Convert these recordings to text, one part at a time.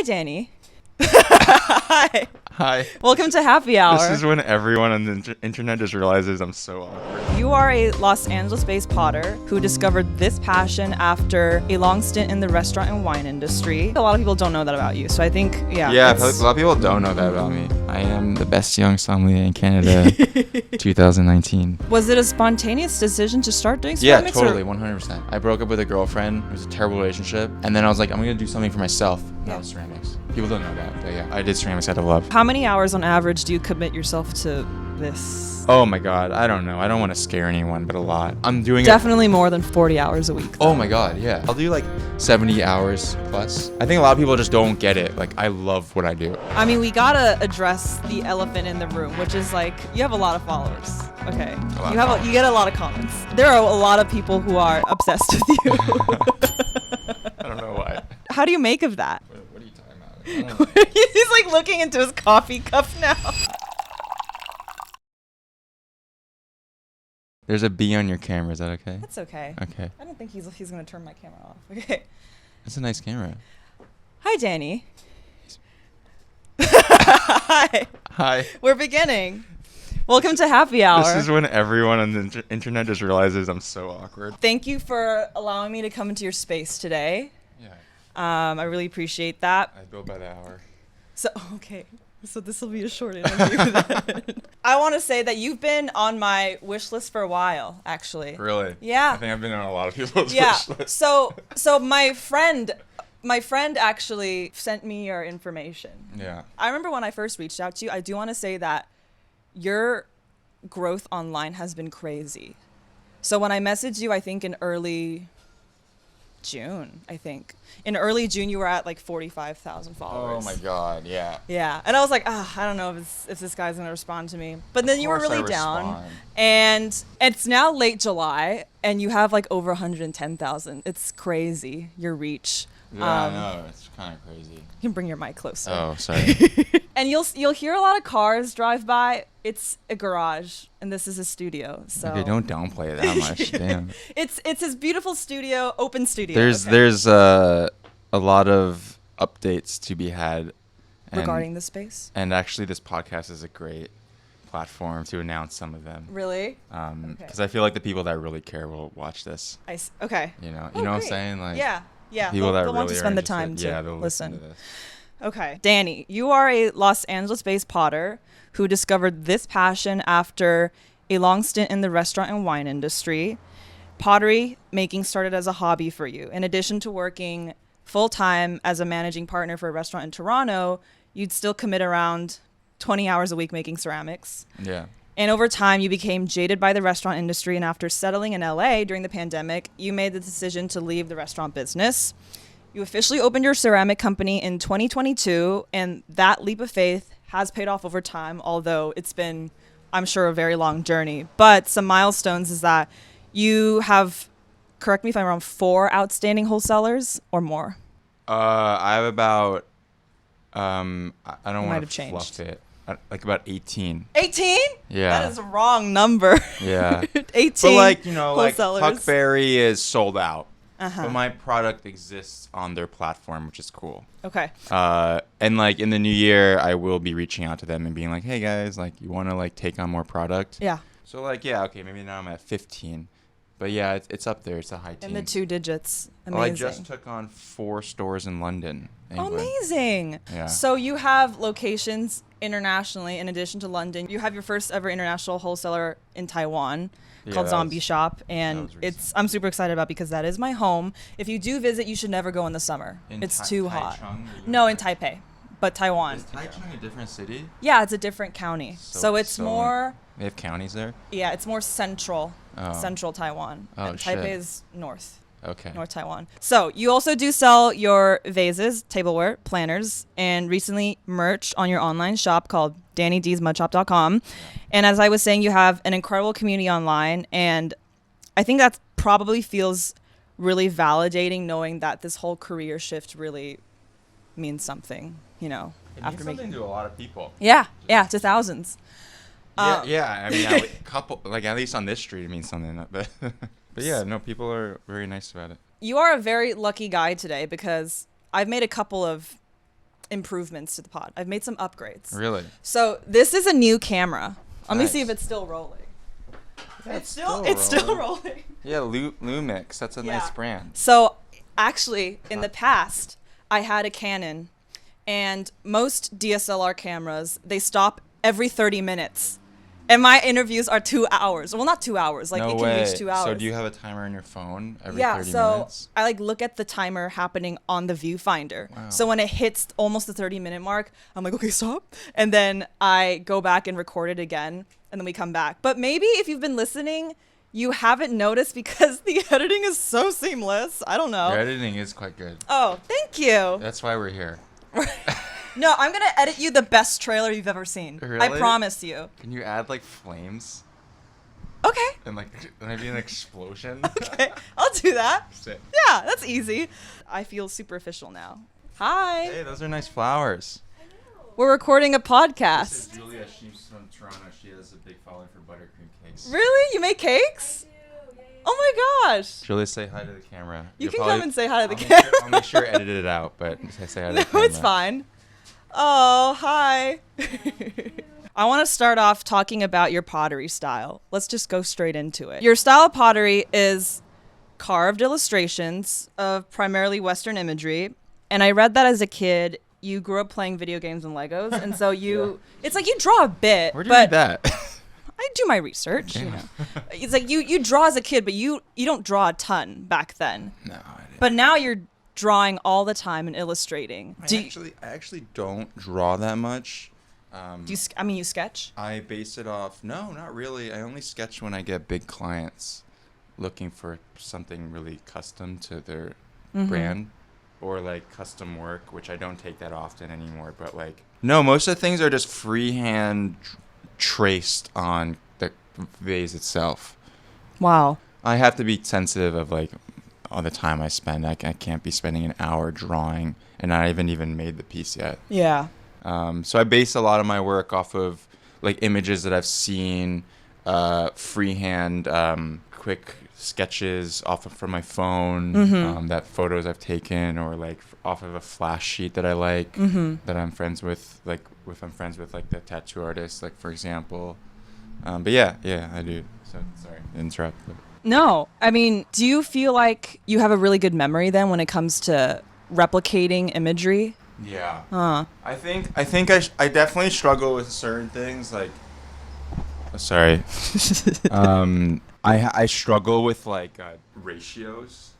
Hi, Danny. Hi. Hi. Welcome to Happy Hour. This is when everyone on the internet just realizes I'm so awkward. You are a Los Angeles-based potter who discovered this passion after a long stint in the restaurant and wine industry. A lot of people don't know that about you, so I think, Yeah, a lot of people don't know that about me. I am the best young sommelier in Canada, 2019. Was it a spontaneous decision to start doing ceramics? Yeah, totally, 100%. I broke up with a girlfriend. It was a terrible relationship. And then I was like, I'm going to do something for myself. That was ceramics. People don't know that, but yeah, I did ceramics out of love. How many hours on average do you commit yourself to this? Oh my God, I don't know. I don't want to scare anyone, but a lot. I'm doing Definitely more than 40 hours a week. Oh my God, yeah. I'll do like 70 hours plus. I think a lot of people just don't get it. Like, I love what I do. I mean, we gotta address the elephant in the room, which is like, you have a lot of followers. Okay. You get a lot of comments. There are a lot of people who are obsessed with you. I don't know why. How do you make of that? What are you talking about? He's like looking into his coffee cup now. There's a bee on your camera. Is that okay? That's okay. Okay. I don't think he's gonna turn my camera off. Okay. That's a nice camera. Hi, Danny. Hi. Hi. We're beginning. Welcome to Happy Hour. This is when everyone on the internet just realizes I'm so awkward. Thank you for allowing me to come into your space today. Yeah. I really appreciate that. I bill by the hour. So, okay. So this will be a short interview. I want to say that you've been on my wish list for a while, actually. Really? Yeah. I think I've been on a lot of people's yeah. wish list. So my friend actually sent me your information. Yeah. I remember when I first reached out to you, I do want to say that your growth online has been crazy. So when I messaged you, I think in early June, In early June, you were at like 45,000 followers. Oh my God, yeah. Yeah. And I was like, I don't know if this guy's going to respond to me. But then you were really down. And it's now late July, and you have like over 110,000. It's crazy, your reach. Yeah, I know. It's kind of crazy. You can bring your mic closer. Oh, sorry. And you'll hear a lot of cars drive by. It's a garage, and this is a studio. So Okay, don't downplay it that much. Damn. It's his beautiful studio, open studio. There's a lot of updates to be had regarding the space. And actually, this podcast is a great platform to announce some of them. Really? Because I feel like the people that really care will watch this. Okay. You know what I'm saying? Like, yeah. People that they'll really want to spend the time to to listen to this. Okay. Danny, you are a Los Angeles-based potter who discovered this passion after a long stint in the restaurant and wine industry. Pottery making started as a hobby for you. In addition to working full-time as a managing partner for a restaurant in Toronto, you'd still commit around 20 hours a week making ceramics. Yeah. And over time, you became jaded by the restaurant industry, and after settling in LA during the pandemic, you made the decision to leave the restaurant business. You officially opened your ceramic company in 2022, and that leap of faith has paid off over time, although it's been, I'm sure, a very long journey. But some milestones is that you have, correct me if I'm wrong, 4 outstanding wholesalers or more. I have about, I don't want to changed. fluff it. Like about 18. 18? Yeah. That is a wrong number. Yeah. 18. But like, like wholesalers. Huckberry is sold out. Uh-huh. But my product exists on their platform, which is cool. Okay. And like in the new year, I will be reaching out to them and being like, hey guys, like you want to like take on more product? Yeah. So like, yeah, okay, maybe now I'm at 15. But yeah, it's up there. It's a high teens. In the 2 digits. Amazing. Well, I just took on 4 stores in London, England. Amazing. Yeah. So you have locations internationally in addition to London. You have your first ever international wholesaler in Taiwan called Zombie Shop, and I'm super excited about because that is my home. If you do visit, you should never go in the summer. It's too hot. No, in Taipei, but Taiwan. Is Taichung a different city? Yeah, it's a different county. So it's more. They have counties there? Yeah, it's more central. Oh. Central Taiwan. Oh, and Taipei is north. Okay. North Taiwan. So you also do sell your vases, tableware, planners, and recently merch on your online shop called DannyD'sMudShop.com. Yeah. And as I was saying, you have an incredible community online, and I think that probably feels really validating knowing that this whole career shift really means something, It means something to a lot of people. Yeah, to thousands. Yeah. I mean, at least on this street, it means something. But yeah, no, people are very nice about it. You are a very lucky guy today because I've made a couple of improvements to the pod. I've made some upgrades. Really? So this is a new camera. Let me Nice. see if it's still rolling. Yeah, It's still rolling. Yeah, Lumix. That's a nice brand. So actually, in the past, I had a Canon, and most DSLR cameras, they stop every 30 minutes. And my interviews are 2 hours. Well, not 2 hours. Like, No it can way. reach 2 hours. So do you have a timer on your phone every Yeah, 30 so minutes? I like look at the timer happening on the viewfinder. Wow. So when it hits almost the 30-minute mark, I'm like, okay, stop. And then I go back and record it again, and then we come back. But maybe if you've been listening, you haven't noticed because the editing is so seamless. I don't know. Your editing is quite good. Oh, thank you. That's why we're here. No, I'm going to edit you the best trailer you've ever seen. Really? I promise you. Can you add like flames Okay. and like maybe an explosion? Okay. I'll do that. Sick. Yeah, that's easy. I feel superficial now. Hi. Hey, those are nice flowers. We're recording a podcast. This is Julia. She's from Toronto. She has a big following for buttercream cakes. Really? You make cakes? Oh my gosh. Julia, say hi to the camera. You You're can probably- come and say hi to the I'll camera. Make sure, I'll make sure to edit it out, but say hi to the No, camera. it's fine. Oh, hi. I want to start off talking about your pottery style. Let's just go straight into it. Your style of pottery is carved illustrations of primarily Western imagery. And I read that as a kid, you grew up playing video games and Legos. And so it's like you draw a bit. Where do you read that? I do my research, you Damn. know. It's like you draw as a kid, but you don't draw a ton back then. No, I didn't. But now you're drawing all the time and illustrating. I actually don't draw that much. You sketch? I base it off. No, not really. I only sketch when I get big clients looking for something really custom to their brand or like custom work, which I don't take that often anymore. But like, no, most of the things are just freehand traced on the vase itself. Wow. I have to be sensitive of like all the time I spend. I can't be spending an hour drawing, and I haven't even made the piece yet. Yeah. So I base a lot of my work off of like images that I've seen, freehand, quick sketches from my phone, that photos I've taken, or like off of a flash sheet that I like, that I'm friends with, like if I'm friends with like the tattoo artist, like for example. But yeah, I do. So sorry to interrupt. But. No, I mean, do you feel like you have a really good memory then when it comes to replicating imagery? Yeah. Huh. I think I definitely struggle with certain things like. Sorry. I struggle with like ratios.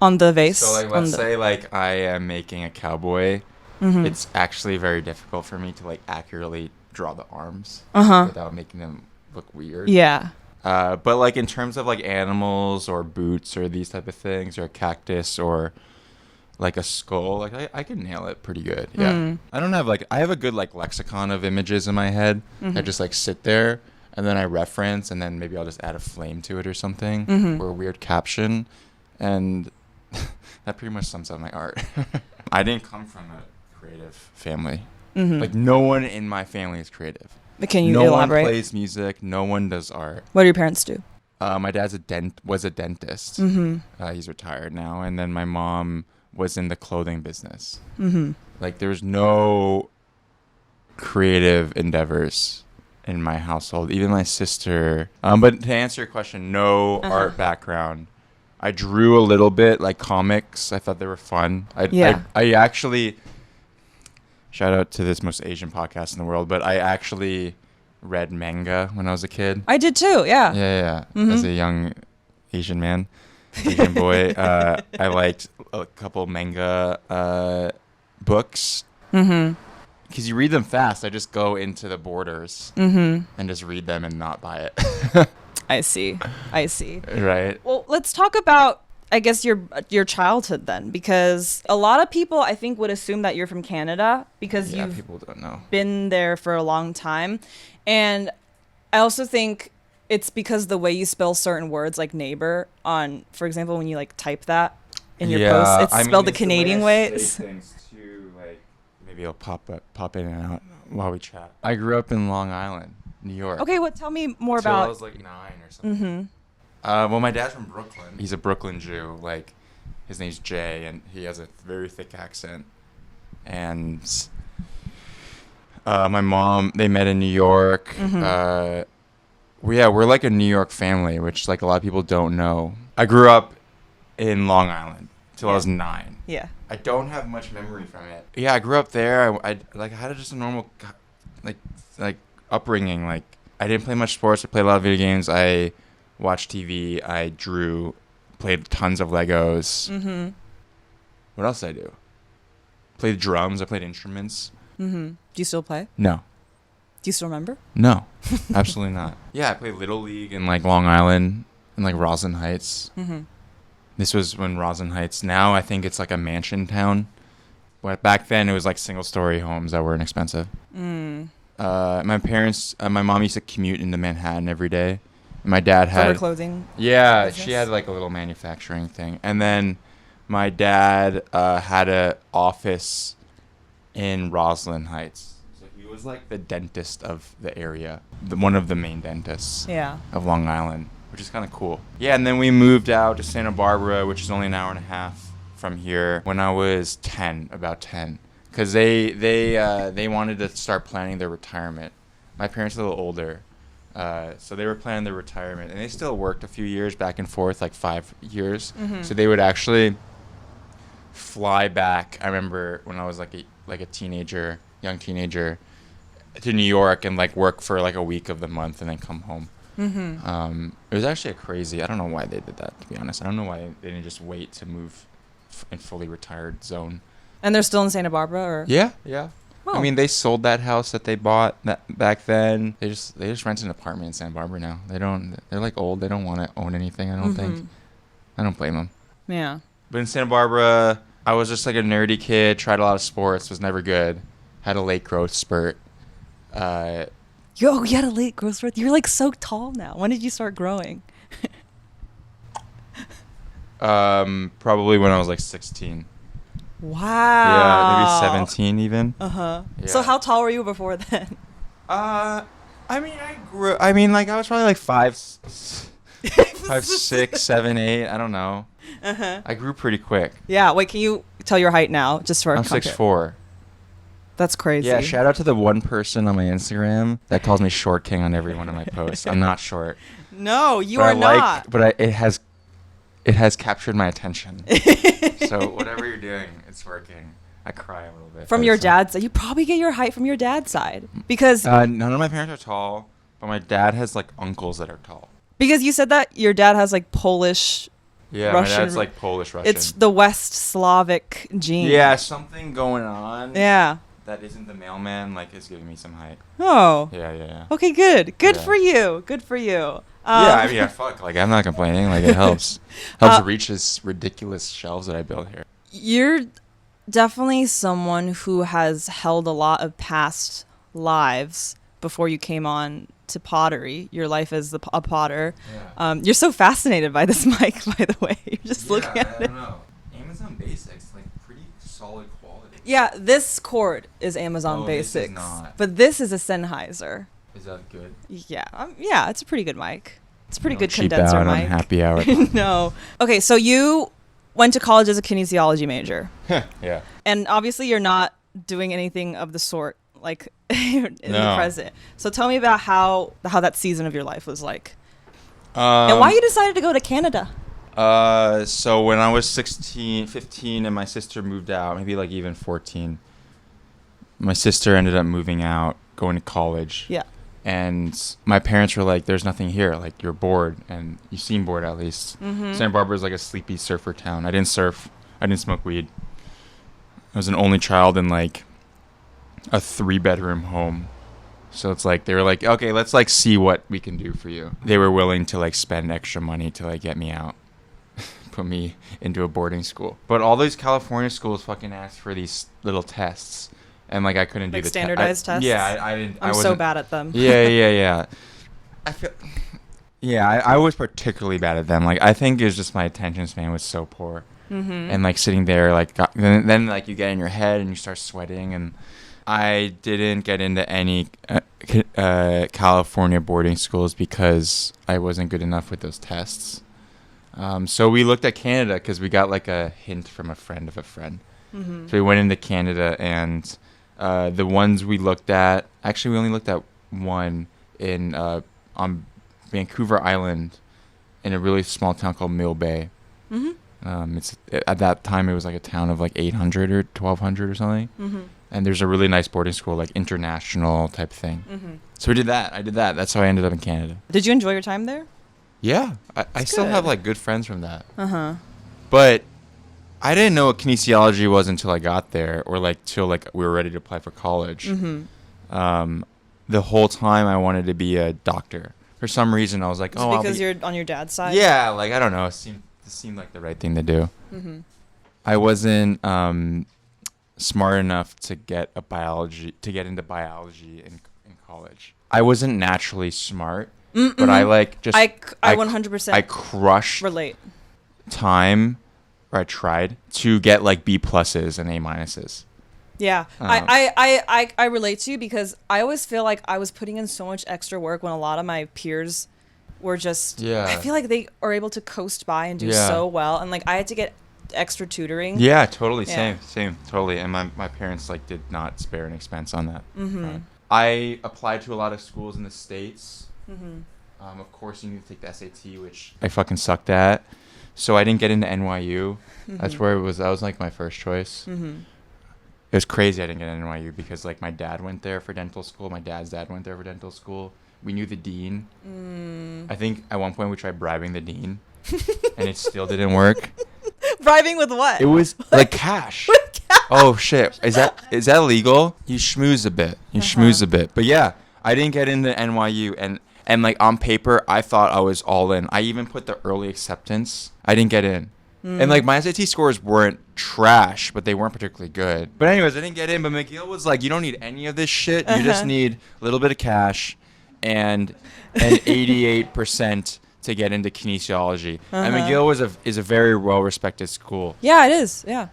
On the vase? So like let's say like I am making a cowboy. It's actually very difficult for me to like accurately draw the arms without making them look weird. Yeah. But like in terms of like animals or boots or these type of things or a cactus or like a skull, like I can nail it pretty good. Yeah. I don't have like I have a good like lexicon of images in my head. I just like sit there and then I reference and then maybe I'll just add a flame to it or something or a weird caption, and that pretty much sums up my art. I didn't come from a creative family. Like no one in my family is creative. But can you no elaborate? one plays music. No one does art. What do your parents do? My dad's was a dentist. He's retired now. And then my mom was in the clothing business. Like there was no creative endeavors in my household. Even my sister. But to answer your question, no art background. I drew a little bit, like comics. I thought they were fun. I actually. Shout out to this most Asian podcast in the world, but I actually read manga when I was a kid. I did too, yeah. Yeah. As a young Asian man, Asian boy, I liked a couple manga books. Because you read them fast. I just go into the borders and just read them and not buy it. I see. Right. Well, let's talk about, I guess, your childhood then, because a lot of people I think would assume that you're from Canada because you've people don't know. been there for a long time. And I also think it's because the way you spell certain words like neighbor on, for example, when you like type that in your post, it's spelled the Canadian way. Things too, like maybe it'll pop in and out while we chat. I grew up in Long Island, New York. Okay, tell me more Till about. I was like 9 or something. Well, my dad's from Brooklyn. He's a Brooklyn Jew. Like, his name's Jay, and he has a very thick accent. and my mom, they met in New York. We're like a New York family, which like a lot of people don't know. I grew up in Long Island till I was 9. Yeah. I don't have much memory from it. Yeah, I grew up there. I had just a normal like upbringing. Like I didn't play much sports. I played a lot of video games. I watched TV. I drew, played tons of Legos. What else did I do? Played drums. I played instruments. Do you still play? No. Do you still remember? No, absolutely not. Yeah, I played Little League in like Long Island and like Roslyn Heights. This was when Roslyn Heights, now I think it's like a mansion town. But back then it was like single story homes that were inexpensive. My parents, my mom used to commute into Manhattan every day. And my dad had... For her clothing? Yeah, business? She had like a little manufacturing thing. And then my dad had an office in Roslyn Heights. So he was like the dentist of the area. One of the main dentists of Long Island. Which is kind of cool. Yeah, and then we moved out to Santa Barbara, which is only an hour and a half from here, when I was 10, about 10. Because they wanted to start planning their retirement. My parents are a little older, so they were planning their retirement. And they still worked a few years back and forth, like 5 years. So they would actually fly back. I remember when I was like a teenager, young teenager, to New York and like work for like a week of the month and then come home. It was actually I don't know why they did that, to be honest. I don't know why they didn't just wait to move in fully retired zone. And they're still in Santa Barbara, or? Yeah. Oh. I mean, they sold that house that they bought back then. They just rent an apartment in Santa Barbara now. They're like old. They don't want to own anything, I don't think. I don't blame them. Yeah. But in Santa Barbara, I was just like a nerdy kid, tried a lot of sports, was never good, had a late growth spurt. You had a late growth spurt. You're like so tall now. When did you start growing? Probably when I was like 16. Wow. Yeah, maybe 17 even. Yeah. So how tall were you before then? I mean, like I was probably like 5, 6, 7, 8. I don't know. I grew pretty quick. Yeah. Wait, can you tell your height now, just for our I'm content? 6'4". That's crazy. Yeah, shout out to the one person on my Instagram that calls me Short King on every one of my posts. I'm not short. No, you are not. It has captured my attention. So whatever you're doing, it's working. I cry a little bit. From your dad's side. You probably get your height from your dad's side. Because none of my parents are tall, but my dad has like uncles that are tall. Because you said that your dad has like Polish, yeah, Russian. My dad's like Polish Russian. It's the West Slavic gene. Yeah, something going on. Yeah. That isn't the mailman, like, is giving me some height. Oh. Yeah. Okay, good. Good for you. Good for you. Yeah, I mean, fuck. Like, I'm not complaining. Like, it helps. Helps reach this ridiculous shelves that I built here. You're definitely someone who has held a lot of past lives before you came on to pottery. Your life as a potter. Yeah. You're so fascinated by this mic, by the way. You're just looking at it. I don't know. Amazon Basics, like, pretty solid quality. Yeah, this cord is Amazon Basics. This is not. But this is a Sennheiser. Is that good? Yeah. Yeah, it's a pretty good mic. It's a pretty good cheap condenser out mic. On happy hour. No. Okay, so you went to college as a kinesiology major. Yeah. And obviously you're not doing anything of the sort like in the present. So tell me about how that season of your life was like. And why you decided to go to Canada. So when I was 15 and my sister moved out, maybe like even 14, my sister ended up moving out, going to college. Yeah. And my parents were like, there's nothing here. Like, you're bored, and you seem bored at least. Santa Barbara is like a sleepy surfer town. I didn't surf. I didn't smoke weed. I was an only child in like a 3-bedroom home. So it's like, they were like, okay, let's like see what we can do for you. They were willing to like spend extra money to like get me out. Put me into a boarding school. But all these California schools fucking asked for these little tests. And like I couldn't do the standardized tests. Yeah, I didn't. I'm so bad at them. Yeah. I feel. Yeah, I was particularly bad at them. Like I think it was just my attention span was so poor. And like sitting there, like then like you get in your head and you start sweating. And I didn't get into any California boarding schools because I wasn't good enough with those tests. So we looked at Canada because we got like a hint from a friend of a friend. So we went into Canada, and the ones we looked at, actually we only looked at one in on Vancouver Island in a really small town called Mill Bay. At that time it was like a town of like 800 or 1200 or something. And there's a really nice boarding school, like international type thing. So we did that. I did that. That's how I ended up in Canada. Did you enjoy your time there? Yeah, I still have like good friends from that. Uh-huh. But I didn't know what kinesiology was until I got there, or like till like we were ready to apply for college. The whole time I wanted to be a doctor. For some reason I was like, Is it because you're on your dad's side? Yeah, like I don't know. It seemed like the right thing to do. I wasn't smart enough to get into biology in college. I wasn't naturally smart, but I like just I 100% I crushed relate. time, or I tried to get like B pluses and A minuses. Yeah, I relate to you because I always feel like I was putting in so much extra work when a lot of my peers were just. Yeah. I feel like they are able to coast by and do so well, and like I had to get extra tutoring. Yeah, totally. Yeah. Same, totally. And my parents like did not spare an expense on that. I applied to a lot of schools in the States. Of course, you need to take the SAT, which I fucking sucked at. So I didn't get into NYU. That's where it was. That was like my first choice. It was crazy I didn't get into NYU because like my dad went there for dental school. My dad's dad went there for dental school. We knew the dean. I think at one point we tried bribing the dean, and it still didn't work. Bribing with what? It was like cash. Oh shit! Is that legal? You schmooze a bit. But yeah, I didn't get into NYU, and like on paper, I thought I was all in. I even put the early acceptance. I didn't get in, and like my SAT scores weren't trash, but they weren't particularly good. But anyways, I didn't get in. But McGill was like, you don't need any of this shit. You just need a little bit of cash, and 88% to get into kinesiology. And McGill is a very well respected school. Yeah, it is. Yeah.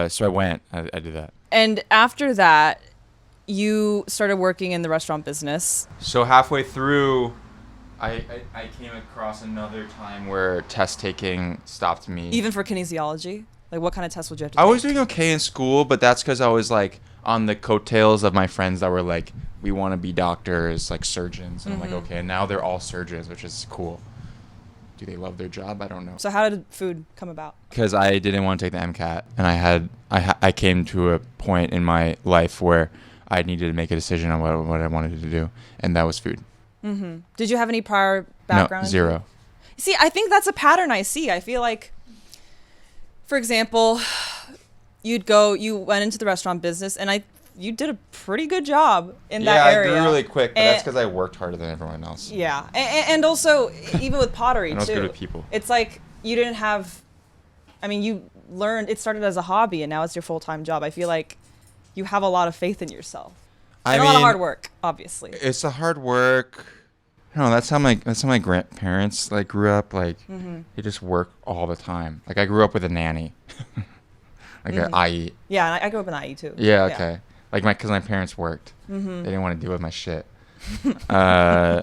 So I went. I did that. And after that, you started working in the restaurant business. So halfway through, I came across another time where test taking stopped me. Even for kinesiology? Like, what kind of tests would you have to take? I was doing okay in school, but that's because I was like on the coattails of my friends that were like, we want to be doctors, like surgeons. And I'm like, okay. And now they're all surgeons, which is cool. Do they love their job? I don't know. So how did food come about? Because I didn't want to take the MCAT, and I came to a point in my life where I needed to make a decision on what I wanted to do, and that was food. Did you have any prior background? No, zero. See, I think that's a pattern I see. I feel like, for example, you went into the restaurant business, and you did a pretty good job in that area. Yeah, I grew really quick, but that's because I worked harder than everyone else. Yeah, and also even with pottery and too. I was good with people. It's like you didn't have. I mean, you learned. It started as a hobby, and now it's your full-time job. I feel like you have a lot of faith in yourself. And a lot of hard work, obviously. It's a hard work. I don't know. That's how my grandparents like grew up. Like they just work all the time. Like I grew up with a nanny, like an IE. Yeah, and I grew up in IE too. Yeah. Okay. Like because my parents worked. They didn't want to deal with my shit. Yeah,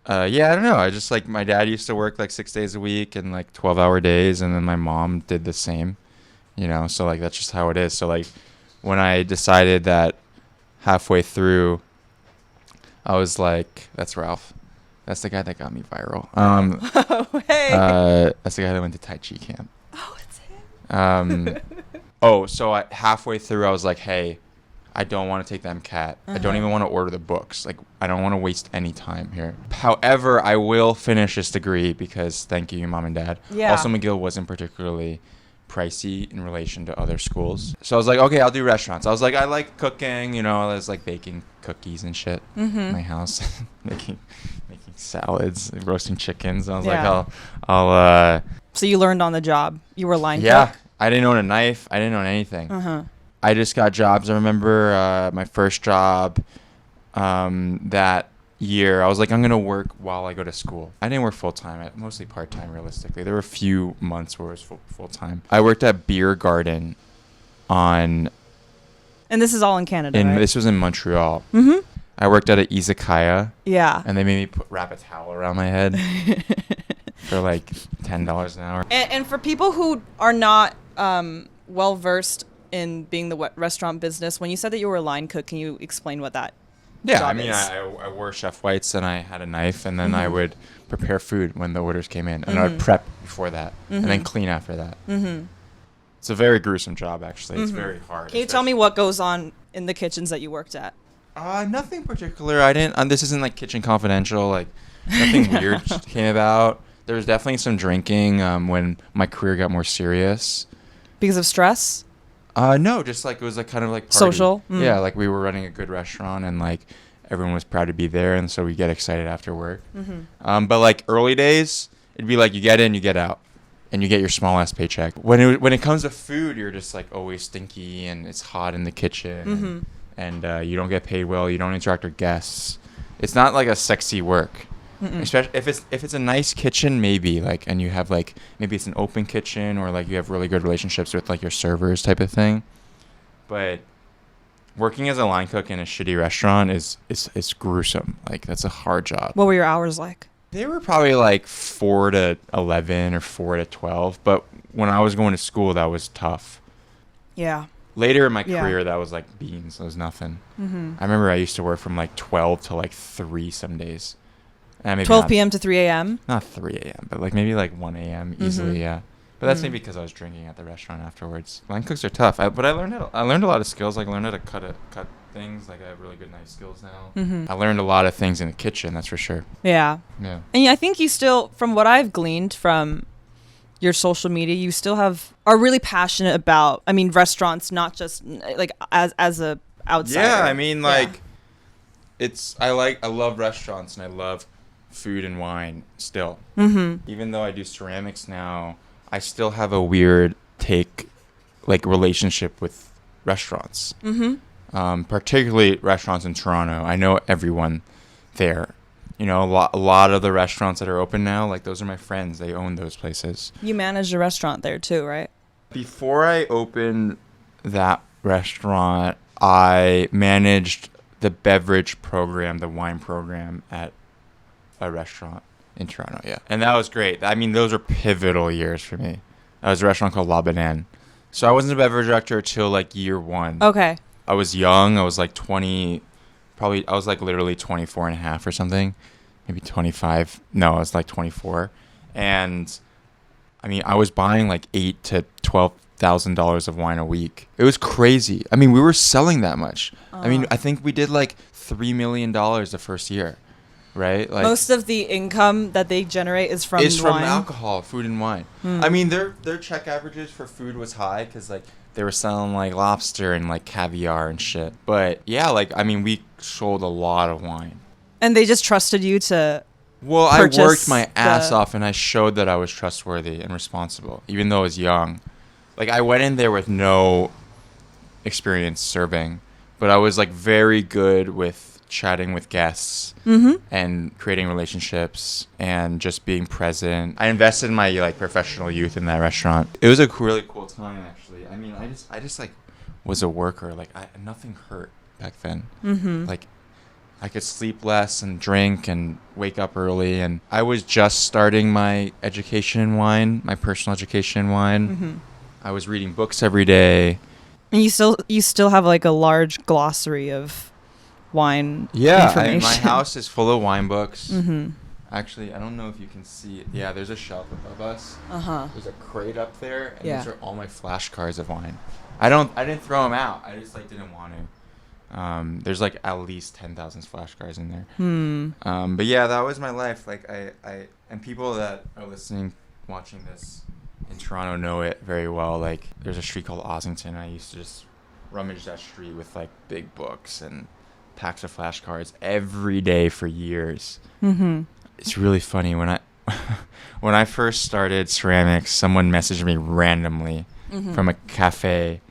I don't know. I just like my dad used to work like 6 days a week and like 12-hour days, and then my mom did the same. So like that's just how it is. So like when I decided that halfway through, I was like, "That's Ralph. That's the guy that got me viral." Hey. That's the guy that went to Tai Chi camp. Oh, it's him. So halfway through, I was like, "Hey, I don't want to take the MCAT. I don't even want to order the books. Like, I don't want to waste any time here. However, I will finish this degree because thank you, Mom and Dad." Yeah. Also, McGill wasn't particularly pricey in relation to other schools. So I was like, okay, I'll do restaurants. I was like, I like cooking, I was like baking cookies and shit in my house, making salads, roasting chickens. I was like, I'll So you learned on the job. You were line cook? cook? I didn't own a knife. I didn't own anything. I just got jobs. I remember my first job that year. I was like, I'm going to work while I go to school. I didn't work full-time. Mostly part-time, realistically. There were a few months where it was full-time. I worked at Beer Garden on... And this is all in Canada, right? This was in Montreal. I worked at an Izakaya. Yeah. And they made me wrap a towel around my head for like $10 an hour. And for people who are not well versed in being the restaurant business. When you said that you were a line cook, can you explain what that Yeah, job I mean, is? I wore chef whites and I had a knife, and then I would prepare food when the orders came in, and I would prep before that, and then clean after that. It's a very gruesome job, actually. It's very hard. Can you tell me what goes on in the kitchens that you worked at? Nothing particular. I didn't. This isn't like Kitchen Confidential. Like nothing weird came about. There was definitely some drinking when my career got more serious. Because of stress? No, just like it was like kind of like party. Social? Yeah, like we were running a good restaurant and like everyone was proud to be there, and so we get excited after work. But like early days, it'd be like you get in, you get out, and you get your small ass paycheck. When it comes to food, you're just like always stinky and it's hot in the kitchen, and you don't get paid well. You don't interact with guests. It's not like a sexy work. Especially if it's a nice kitchen, maybe like, and you have like maybe it's an open kitchen or like you have really good relationships with like your servers type of thing. But working as a line cook in a shitty restaurant is gruesome. Like that's a hard job. What were your hours like? They were probably like 4 to 11 or 4 to 12. But when I was going to school, that was tough. Yeah. Later in my career, that was like beans. It was nothing. I remember I used to work from like 12 to like 3 some days. 12 p.m. to 3 a.m.? Not 3 a.m., but like maybe like 1 a.m. easily, yeah. But that's maybe because I was drinking at the restaurant afterwards. Line cooks are tough, but I learned a lot of skills. Like I learned how to cut things. Like I have really good knife skills now. I learned a lot of things in the kitchen, that's for sure. Yeah. Yeah. And I think you still, from what I've gleaned from your social media, you still are really passionate about, restaurants, not just like as a outsider. Yeah, I mean like I love restaurants and I love food and wine still. Even though I do ceramics now, I still have a weird relationship with restaurants. Particularly restaurants in Toronto. I know everyone there. You know, a lot of the restaurants that are open now, like those are my friends. They own those places. You managed a restaurant there too, right? Before I opened that restaurant, I managed the beverage program, the wine program at a restaurant in Toronto, yeah. And that was great. I mean, those were pivotal years for me. That was a restaurant called La Banane. So I wasn't a beverage director till like year 1. Okay. I was young. I was like 20, probably, I was like literally 24 and a half or something. Maybe 25. No, I was like 24. And I mean, I was buying like $8,000 to $12,000 of wine a week. It was crazy. I mean, we were selling that much. I mean, I think we did like $3 million the first year. Right, like most of the income that they generate is from wine. Alcohol, food, and wine. I mean, their check averages for food was high because like they were selling like lobster and like caviar and shit. But yeah, like I mean, we sold a lot of wine. And they just trusted you to. Well, I worked my ass off, and I showed that I was trustworthy and responsible, even though I was young. Like I went in there with no experience serving, but I was like very good with chatting with guests and creating relationships and just being present. I invested in my like professional youth in that restaurant. It was a really cool time, actually. I mean, I just like was a worker. Like nothing hurt back then. Like I could sleep less and drink and wake up early, and I was just starting my education in wine, my personal education in wine. I was reading books every day. And you still have like a large glossary of wine information. My house is full of wine books. Actually, I don't know if you can see it. Yeah, there's a shelf above us. There's a crate up there, and these are all my flashcards of wine. I didn't throw them out. I just like didn't want to. There's like at least 10,000 flashcards in there. But yeah, that was my life. Like I and people that are listening, watching this in Toronto know it very well. Like there's a street called Ossington. I used to just rummage that street with like big books and packs of flashcards every day for years. It's really funny when I first started ceramics, someone messaged me randomly from a cafe.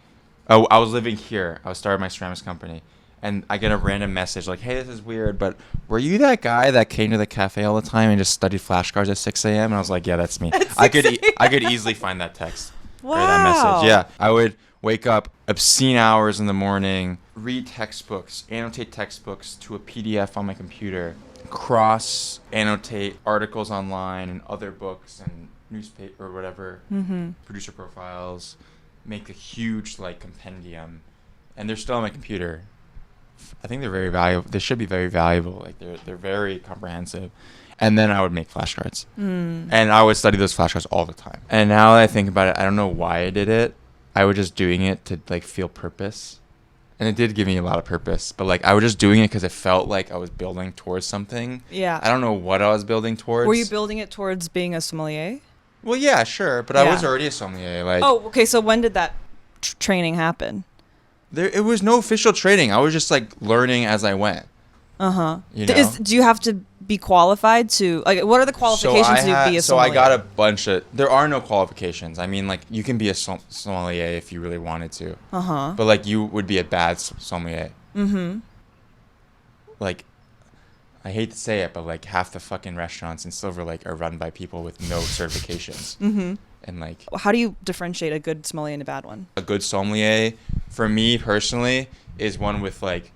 Oh, I was living here. I was starting my ceramics company, and I get a random message like, "Hey, this is weird, but were you that guy that came to the cafe all the time and just studied flashcards at 6 a.m.?" And I was like, "Yeah, that's me." I could easily find that text or that message. Yeah, I would wake up obscene hours in the morning, read textbooks, annotate textbooks to a PDF on my computer, cross-annotate articles online and other books and newspaper or whatever, producer profiles, make a huge like compendium, and they're still on my computer. I think they're very valuable. They should be very valuable. Like they're very comprehensive. And then I would make flashcards. And I would study those flashcards all the time. And now that I think about it, I don't know why I did it. I was just doing it to like feel purpose. And it did give me a lot of purpose. But like I was just doing it because it felt like I was building towards something. Yeah. I don't know what I was building towards. Were you building it towards being a sommelier? Well, yeah, sure. But I was already a sommelier. Like. Oh, okay. So when did that training happen? It was no official training. I was just like learning as I went. You know? Do you have to be qualified to like? What are the qualifications to be a sommelier? So I got a bunch of. There are no qualifications. I mean, like you can be a sommelier if you really wanted to. But like you would be a bad sommelier. Like, I hate to say it, but like half the fucking restaurants in Silver Lake are run by people with no certifications. And like, how do you differentiate a good sommelier and a bad one? A good sommelier, for me personally, is one with like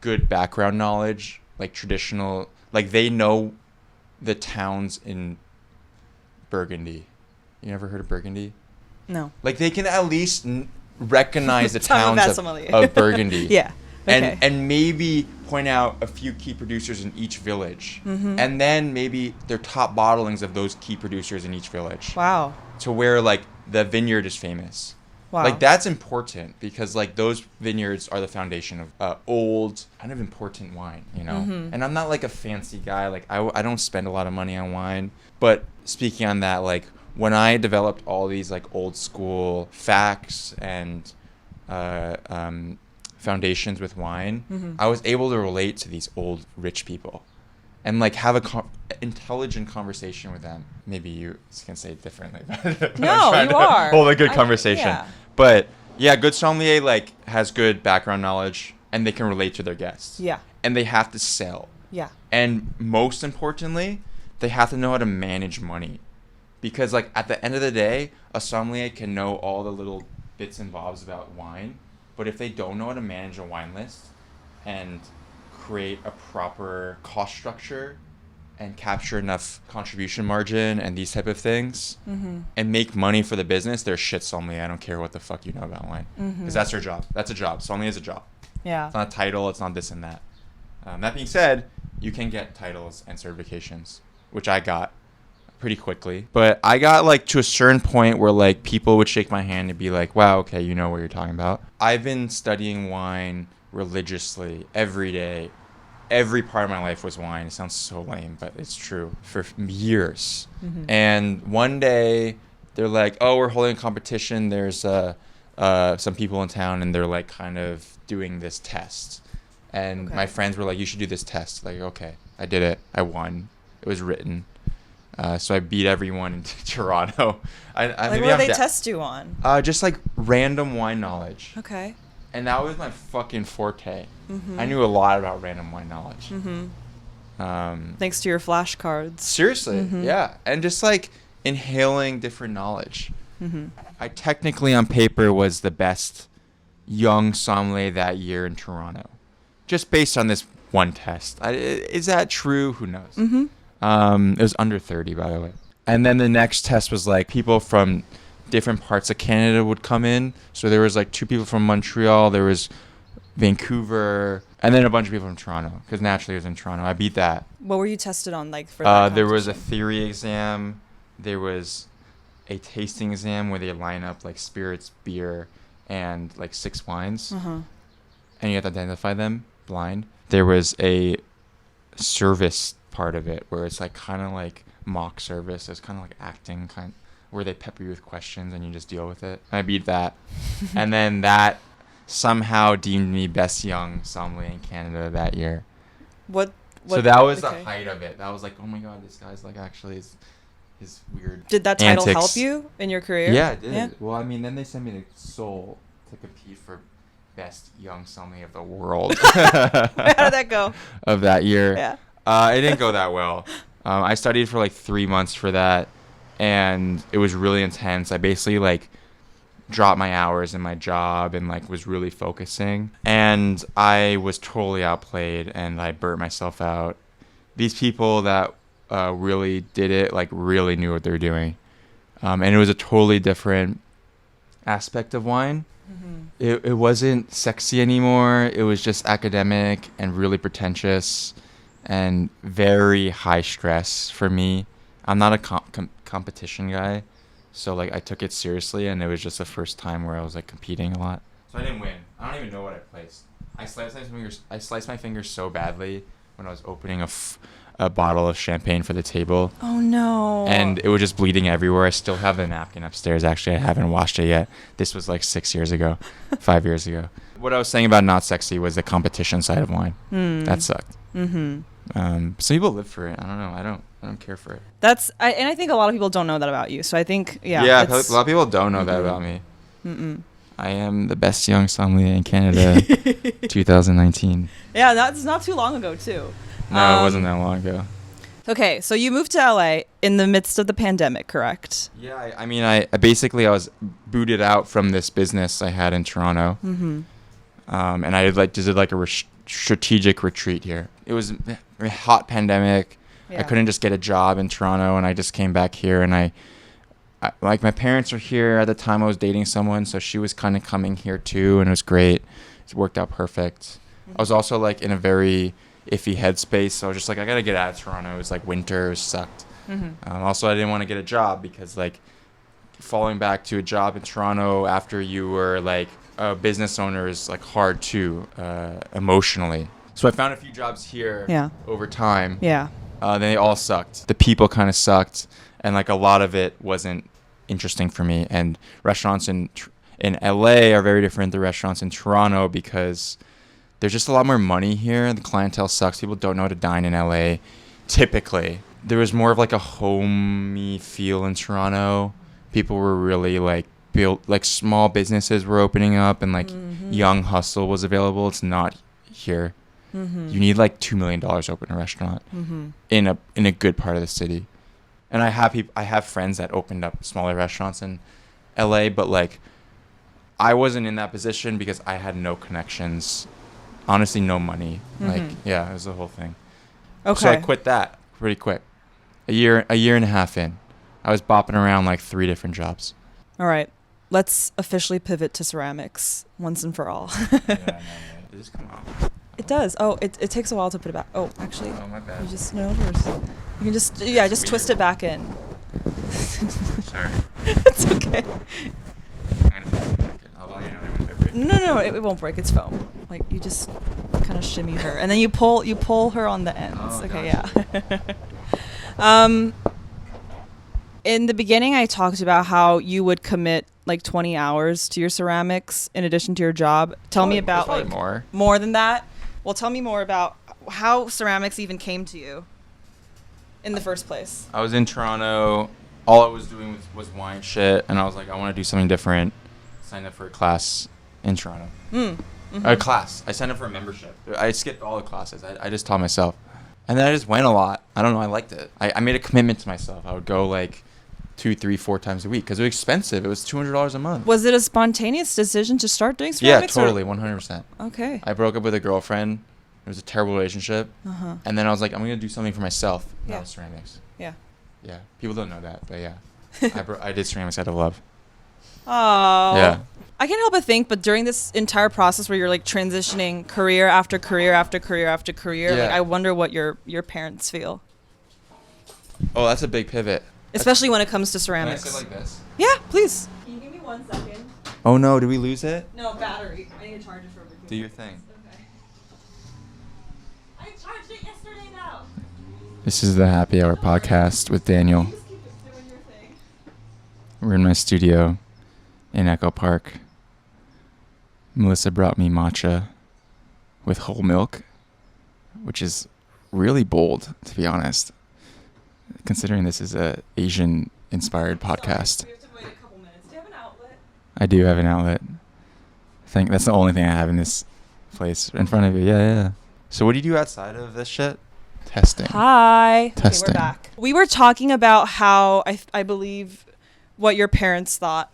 good background knowledge, like traditional, like they know the towns in Burgundy. You never heard of Burgundy? No. Like they can at least recognize the towns of Burgundy. Yeah. Okay. And maybe point out a few key producers in each village. And then maybe their top bottlings of those key producers in each village. Wow. To where like the vineyard is famous. Wow. Like that's important because like those vineyards are the foundation of old, kind of important wine, you know? And I'm not like a fancy guy. Like I don't spend a lot of money on wine. But speaking on that, like when I developed all these like old school facts and foundations with wine, I was able to relate to these old rich people and like have a intelligent conversation with them. Maybe you can say it differently. No, you are. Hold a good conversation. Yeah. But yeah, good sommelier like has good background knowledge and they can relate to their guests. Yeah. And they have to sell. Yeah. And most importantly, they have to know how to manage money. Because like at the end of the day, a sommelier can know all the little bits and bobs about wine, but if they don't know how to manage a wine list and create a proper cost structure and capture enough contribution margin and these type of things and make money for the business, they're shit sommelier. I don't care what the fuck you know about wine. Because that's their job. That's a job. Sommelier is a job. Yeah. It's not a title. It's not this and that. That being said, you can get titles and certifications, which I got pretty quickly. But I got like to a certain point where like people would shake my hand and be like, wow, okay, you know what you're talking about. I've been studying wine religiously every day. Every part of my life was wine. It sounds so lame, but it's true. For years. And one day they're like, oh, we're holding a competition. There's some people in town and they're like kind of doing this test. And my friends were like, you should do this test. Like, okay, I did it. I won. It was written. So I beat everyone in Toronto. Like, what do they test you on? Just like random wine knowledge. Okay. And that was my fucking forte. I knew a lot about random wine knowledge. Thanks to your flashcards. Seriously, yeah. And just like inhaling different knowledge. I technically on paper was the best young sommelier that year in Toronto. Just based on this one test. Is that true? Who knows? It was under 30, by the way. And then the next test was like people from different parts of Canada would come in. So there was like 2 people from Montreal. There was Vancouver. And then a bunch of people from Toronto. Because naturally it was in Toronto. I beat that. What were you tested on like for that there was a theory exam. There was a tasting exam where they line up like spirits, beer, and like 6 wines. And you have to identify them blind. There was a service part of it where it's like kind of like mock service. It's kind of like acting where they pepper you with questions and you just deal with it. I beat that. And then that somehow deemed me best young sommelier in Canada that year. What so that was the height of it. That was like, oh my god, this guy's like actually his weird Did that title antics. help you in your career? Yeah, it did. Yeah. Well, I mean, then they sent me to Seoul to compete for best young sommelier of the world. How did that go? Of that year. Yeah. It didn't go that well. I studied for like 3 months for that, and it was really intense. I basically like dropped my hours in my job and like was really focusing, and I was totally outplayed and I burnt myself out. These people that really did it like really knew what they were doing, and it was a totally different aspect of wine. It wasn't sexy anymore. It was just academic and really pretentious and very high stress for me. I'm not a competition guy, so like I took it seriously, and it was just the first time where I was like competing a lot. So I didn't win. I don't even know what I placed. I sliced my fingers so badly when I was opening a bottle of champagne for the table. Oh no. And it was just bleeding everywhere. I still have the napkin upstairs. Actually, I haven't washed it yet. This was like 5 years ago. What I was saying about not sexy was the competition side of wine. That sucked. Some people live for it. I don't know. I don't care for it. And I think a lot of people don't know that about you. So I think, a lot of people don't know that about me. I am the best young sommelier in Canada, 2019. Yeah, that's not too long ago, too. No, it wasn't that long ago. Okay, so you moved to LA in the midst of the pandemic, correct? Yeah, I mean, I was booted out from this business I had in Toronto. And I did like a strategic retreat here. It was a hot pandemic. Yeah. I couldn't just get a job in Toronto, and I just came back here, and I like my parents were here at the time I was dating someone, so she was kind of coming here too, and it was great. It worked out perfect. I was also like in a very iffy headspace, so I was just like, I gotta get out of Toronto. It was like winter, it sucked. Also, I didn't want to get a job because like falling back to a job in Toronto after you were like a business owner is like hard too, emotionally. So I found a few jobs here over time. Yeah. Then they all sucked. The people kind of sucked, and like a lot of it wasn't interesting for me. And restaurants in LA are very different than restaurants in Toronto because there's just a lot more money here. The clientele sucks. People don't know how to dine in LA. Typically, there was more of like a homey feel in Toronto. People were really like like small businesses were opening up, and like young hustle was available. It's not here. You need like $2 million to open a restaurant in a good part of the city. And I have friends that opened up smaller restaurants in LA, but like I wasn't in that position because I had no connections. Honestly, no money. Like, yeah, it was the whole thing. Okay. So I quit that pretty quick. A year and a half in, I was bopping around like 3 different jobs. All right. Let's officially pivot to ceramics once and for all. Did this come off? It does. Oh, it takes a while to put it back. Oh, actually. Oh, my bad. You just you can just twist it back in. Sorry. It's okay. I'm gonna put it back in. I'll let you know when it breaks. No, it won't break. It's foam. Like you just kind of shimmy her, and then you pull her on the ends. Oh, okay, gotcha. Yeah. In the beginning, I talked about how you would commit like 20 hours to your ceramics in addition to your job. Tell me about like more than that. Well, tell me more about how ceramics even came to you in the first place. I was in Toronto. All I was doing was wine shit, and I was like, I want to do something different. Signed up for a class in Toronto. A class. I signed up for a membership. I skipped all the classes. I just taught myself. And then I just went a lot. I don't know. I liked it. I made a commitment to myself. I would go like 2, 3, 4 times a week because it was expensive. It was $200 a month. Was it a spontaneous decision to start doing ceramics? Yeah, totally, 100%. Okay. I broke up with a girlfriend. It was a terrible relationship. And then I was like, I'm going to do something for myself. Yeah. That was ceramics. Yeah. Yeah. People don't know that, but yeah. I did ceramics out of love. Oh. Yeah. I can't help but think, but during this entire process where you're like transitioning career after career after career after career, like I wonder what your parents feel. Oh, that's a big pivot. Especially when it comes to ceramics. Can I sit like this? Yeah, please. Can you give me 1 second? Oh no, did we lose it? No, battery. I need to charge it for everything. Do your thing. Okay. I charged it yesterday now. This is the Happy Hour podcast with Daniel. You just keep doing your thing. We're in my studio in Echo Park. Melissa brought me matcha with whole milk, which is really bold, to be honest, considering this is a Asian-inspired podcast. Sorry, we have to wait a couple minutes. Do you have an outlet? I do have an outlet. I think that's the only thing I have in this place in front of you. Yeah. So what do you do outside of this shit? Testing. Hi. Testing. Okay, we're back. We were talking about how I believe what your parents thought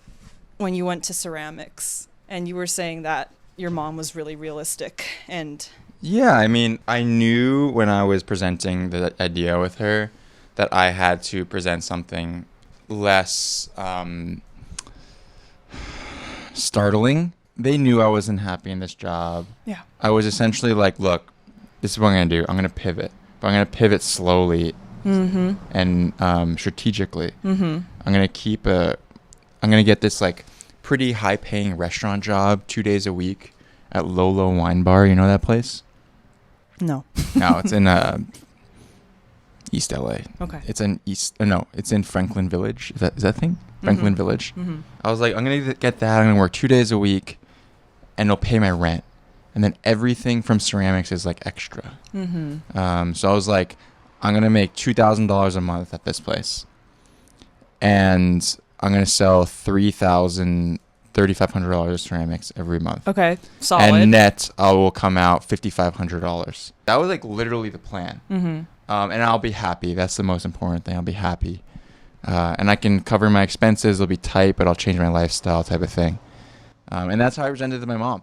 when you went to ceramics, and you were saying that your mom was really realistic and... Yeah, I mean, I knew when I was presenting the idea with her that I had to present something less, startling. They knew I wasn't happy in this job. Yeah. I was essentially like, look, this is what I'm going to do. I'm going to pivot. But I'm going to pivot slowly and strategically. I'm going to get this like pretty high paying restaurant job 2 days a week at Lolo Wine Bar. You know that place? No. No, it's in East LA. Okay. It's in it's in Franklin Village. Is that a thing? Franklin Village. I was like, I'm going to get that. I'm going to work 2 days a week and it'll pay my rent. And then everything from ceramics is like extra. So I was like, I'm going to make $2,000 a month at this place. And I'm going to sell $3,500 of ceramics every month. Okay. Solid. And net, I will come out $5,500. That was like literally the plan. And I'll be happy. That's the most important thing. I'll be happy. And I can cover my expenses. It'll be tight, but I'll change my lifestyle type of thing. And that's how I presented it to my mom.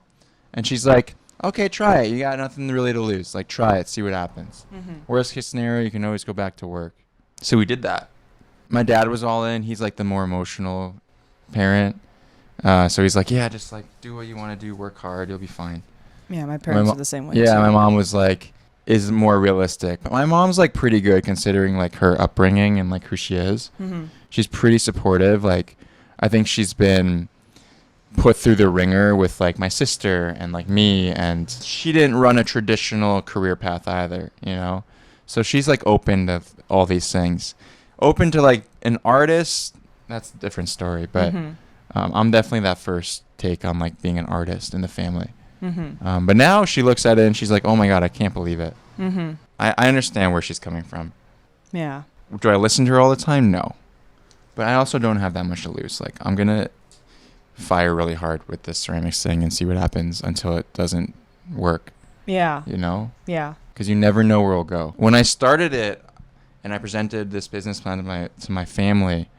And she's like, okay, try it. You got nothing really to lose. Like, try it. See what happens. Worst case scenario, you can always go back to work. So we did that. My dad was all in. He's like the more emotional parent. So he's like, yeah, just like do what you want to do. Work hard. You'll be fine. Yeah, my parents are the same way. Yeah, too. my mom was like, is more realistic. But my mom's like pretty good considering like her upbringing and like who she is. She's pretty supportive. Like, I think she's been put through the ringer with like my sister and like me, and she didn't run a traditional career path either, you know? So she's like open to all these things. Open to like an artist, that's a different story, but I'm definitely that first take on like being an artist in the family. But now she looks at it and she's like, oh my God, I can't believe it. I understand where she's coming from. Yeah. Do I listen to her all the time? No. But I also don't have that much to lose. Like, I'm going to fire really hard with this ceramics thing and see what happens until it doesn't work. Yeah. You know? Yeah. Because you never know where it'll go. When I started it and I presented this business plan to my family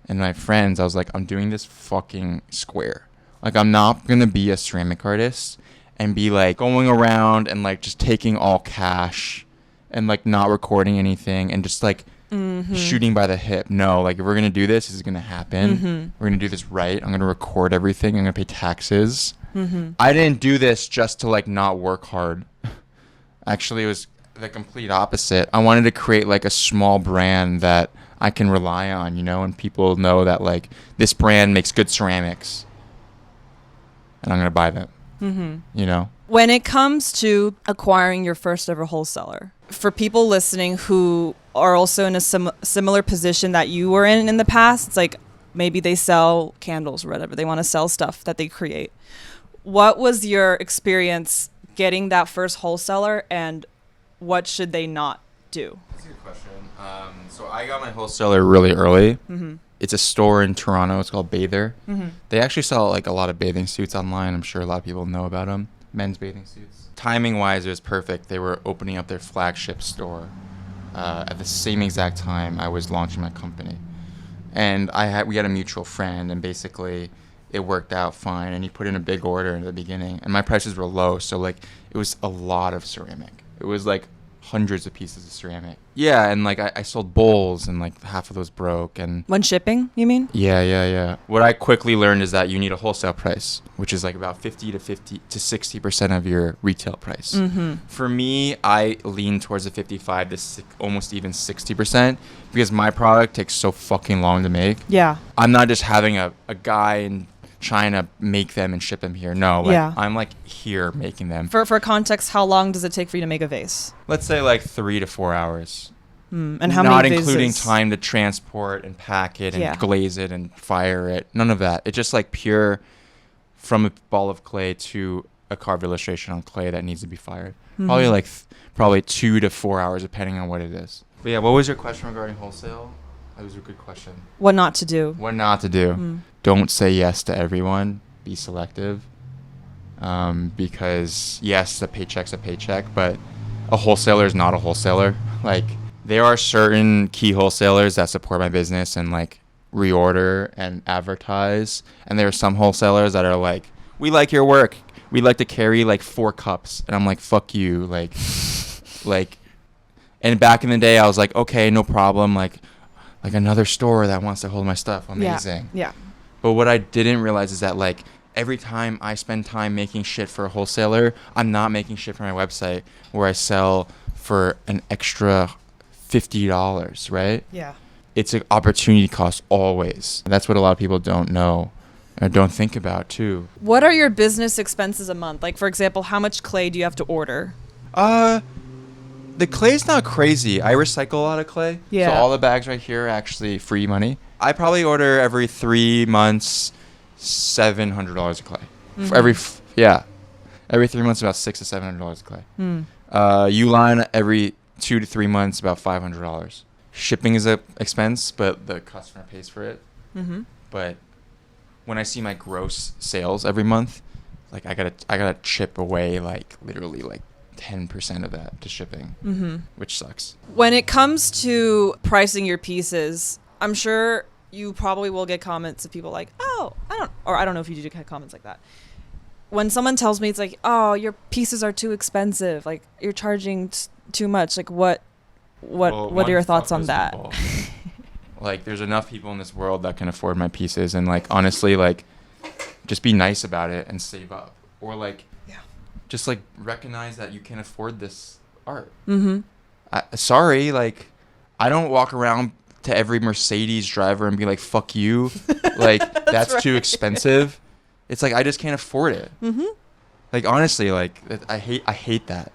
and my friends, I was like, I'm doing this fucking square. Like, I'm not going to be a ceramic artist and be like going around and like just taking all cash and like not recording anything and just like shooting by the hip. No, like if we're going to do this is going to happen. We're going to do this right. I'm going to record everything. I'm going to pay taxes. I didn't do this just to like not work hard. Actually, it was the complete opposite. I wanted to create like a small brand that I can rely on, you know, and people know that like this brand makes good ceramics and I'm going to buy them, you know? When it comes to acquiring your first ever wholesaler, for people listening who are also in a similar position that you were in the past, it's like maybe they sell candles or whatever. They want to sell stuff that they create. What was your experience getting that first wholesaler and what should they not do? That's a good question. So I got my wholesaler really early. It's a store in Toronto. It's called Bather. They actually sell like a lot of bathing suits online. I'm sure a lot of people know about them. Men's bathing suits. Timing wise, it was perfect. They were opening up their flagship store at the same exact time I was launching my company. And we had a mutual friend, and basically it worked out fine. And he put in a big order in the beginning, and my prices were low, so like it was a lot of ceramic. It was like hundreds of pieces of ceramic. Yeah, and like I sold bowls, and like half of those broke. And When shipping, you mean? Yeah. What I quickly learned is that you need a wholesale price, which is like about 50 to 60% of your retail price. For me, I lean towards the 55 to almost even 60% because my product takes so fucking long to make. Yeah. I'm not just having a guy in China make them and ship them here. No, like I'm like here making them. For context, how long does it take for you to make a vase? Let's say like 3 to 4 hours. And how Not many including vases? time to transport and pack it and glaze it and fire it. None of that. It's just like pure from a ball of clay to a carved illustration on clay that needs to be fired. Probably like probably 2 to 4 hours depending on what it is. But yeah, what was your question regarding wholesale? That was a good question. What not to do? What not to do. Don't say yes to everyone. Be selective. Because yes, a paycheck's a paycheck, but a wholesaler is not a wholesaler. Like, there are certain key wholesalers that support my business and like reorder and advertise. And there are some wholesalers that are like, we like your work. We'd like to carry like 4 cups. And I'm like, fuck you. Like, and back in the day I was like, okay, no problem. Like another store that wants to hold my stuff. Amazing. Yeah. But what I didn't realize is that like every time I spend time making shit for a wholesaler, I'm not making shit for my website where I sell for an extra $50, right? Yeah. It's an opportunity cost always. That's what a lot of people don't know or don't think about too. What are your business expenses a month? Like, for example, how much clay do you have to order? The clay's not crazy. I recycle a lot of clay. Yeah. So all the bags right here are actually free money. I probably order every 3 months $700 of clay. Every 3 months about $600 to $700 of clay. Uline every 2 to 3 months about $500. Shipping is a expense, but the customer pays for it. But when I see my gross sales every month, like I gotta chip away like literally like 10% of that to shipping, which sucks. When it comes to pricing your pieces, I'm sure you probably will get comments of people like, oh, I don't know if you do get comments like that. When someone tells me it's like, oh, your pieces are too expensive, like you're charging too much, like what are your thoughts on that? Like there's enough people in this world that can afford my pieces, and like honestly, like just be nice about it and save up, or like just like recognize that you can afford this art. Sorry, like I don't walk around to every Mercedes driver and be like, fuck you, like that's right. Too expensive. It's like I just can't afford it. Like honestly, like I hate that.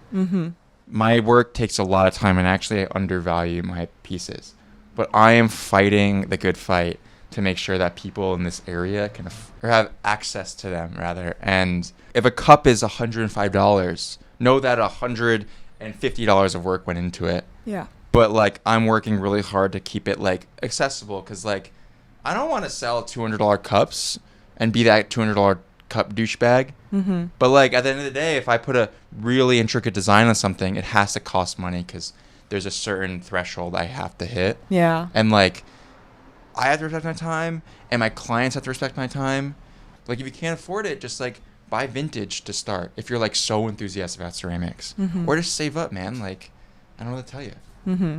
My work takes a lot of time, and actually I undervalue my pieces, but I am fighting the good fight to make sure that people in this area can or have access to them rather. And if a cup is $105, know that $150 of work went into it. Yeah. But like I'm working really hard to keep it like accessible, because like I don't want to sell $200 cups and be that $200 cup douchebag. But like at the end of the day, if I put a really intricate design on something, it has to cost money because there's a certain threshold I have to hit. Yeah. And like I have to respect my time, and my clients have to respect my time. Like if you can't afford it, just like buy vintage to start if you're like so enthusiastic about ceramics. Or just save up, man. Like I don't know what to tell you.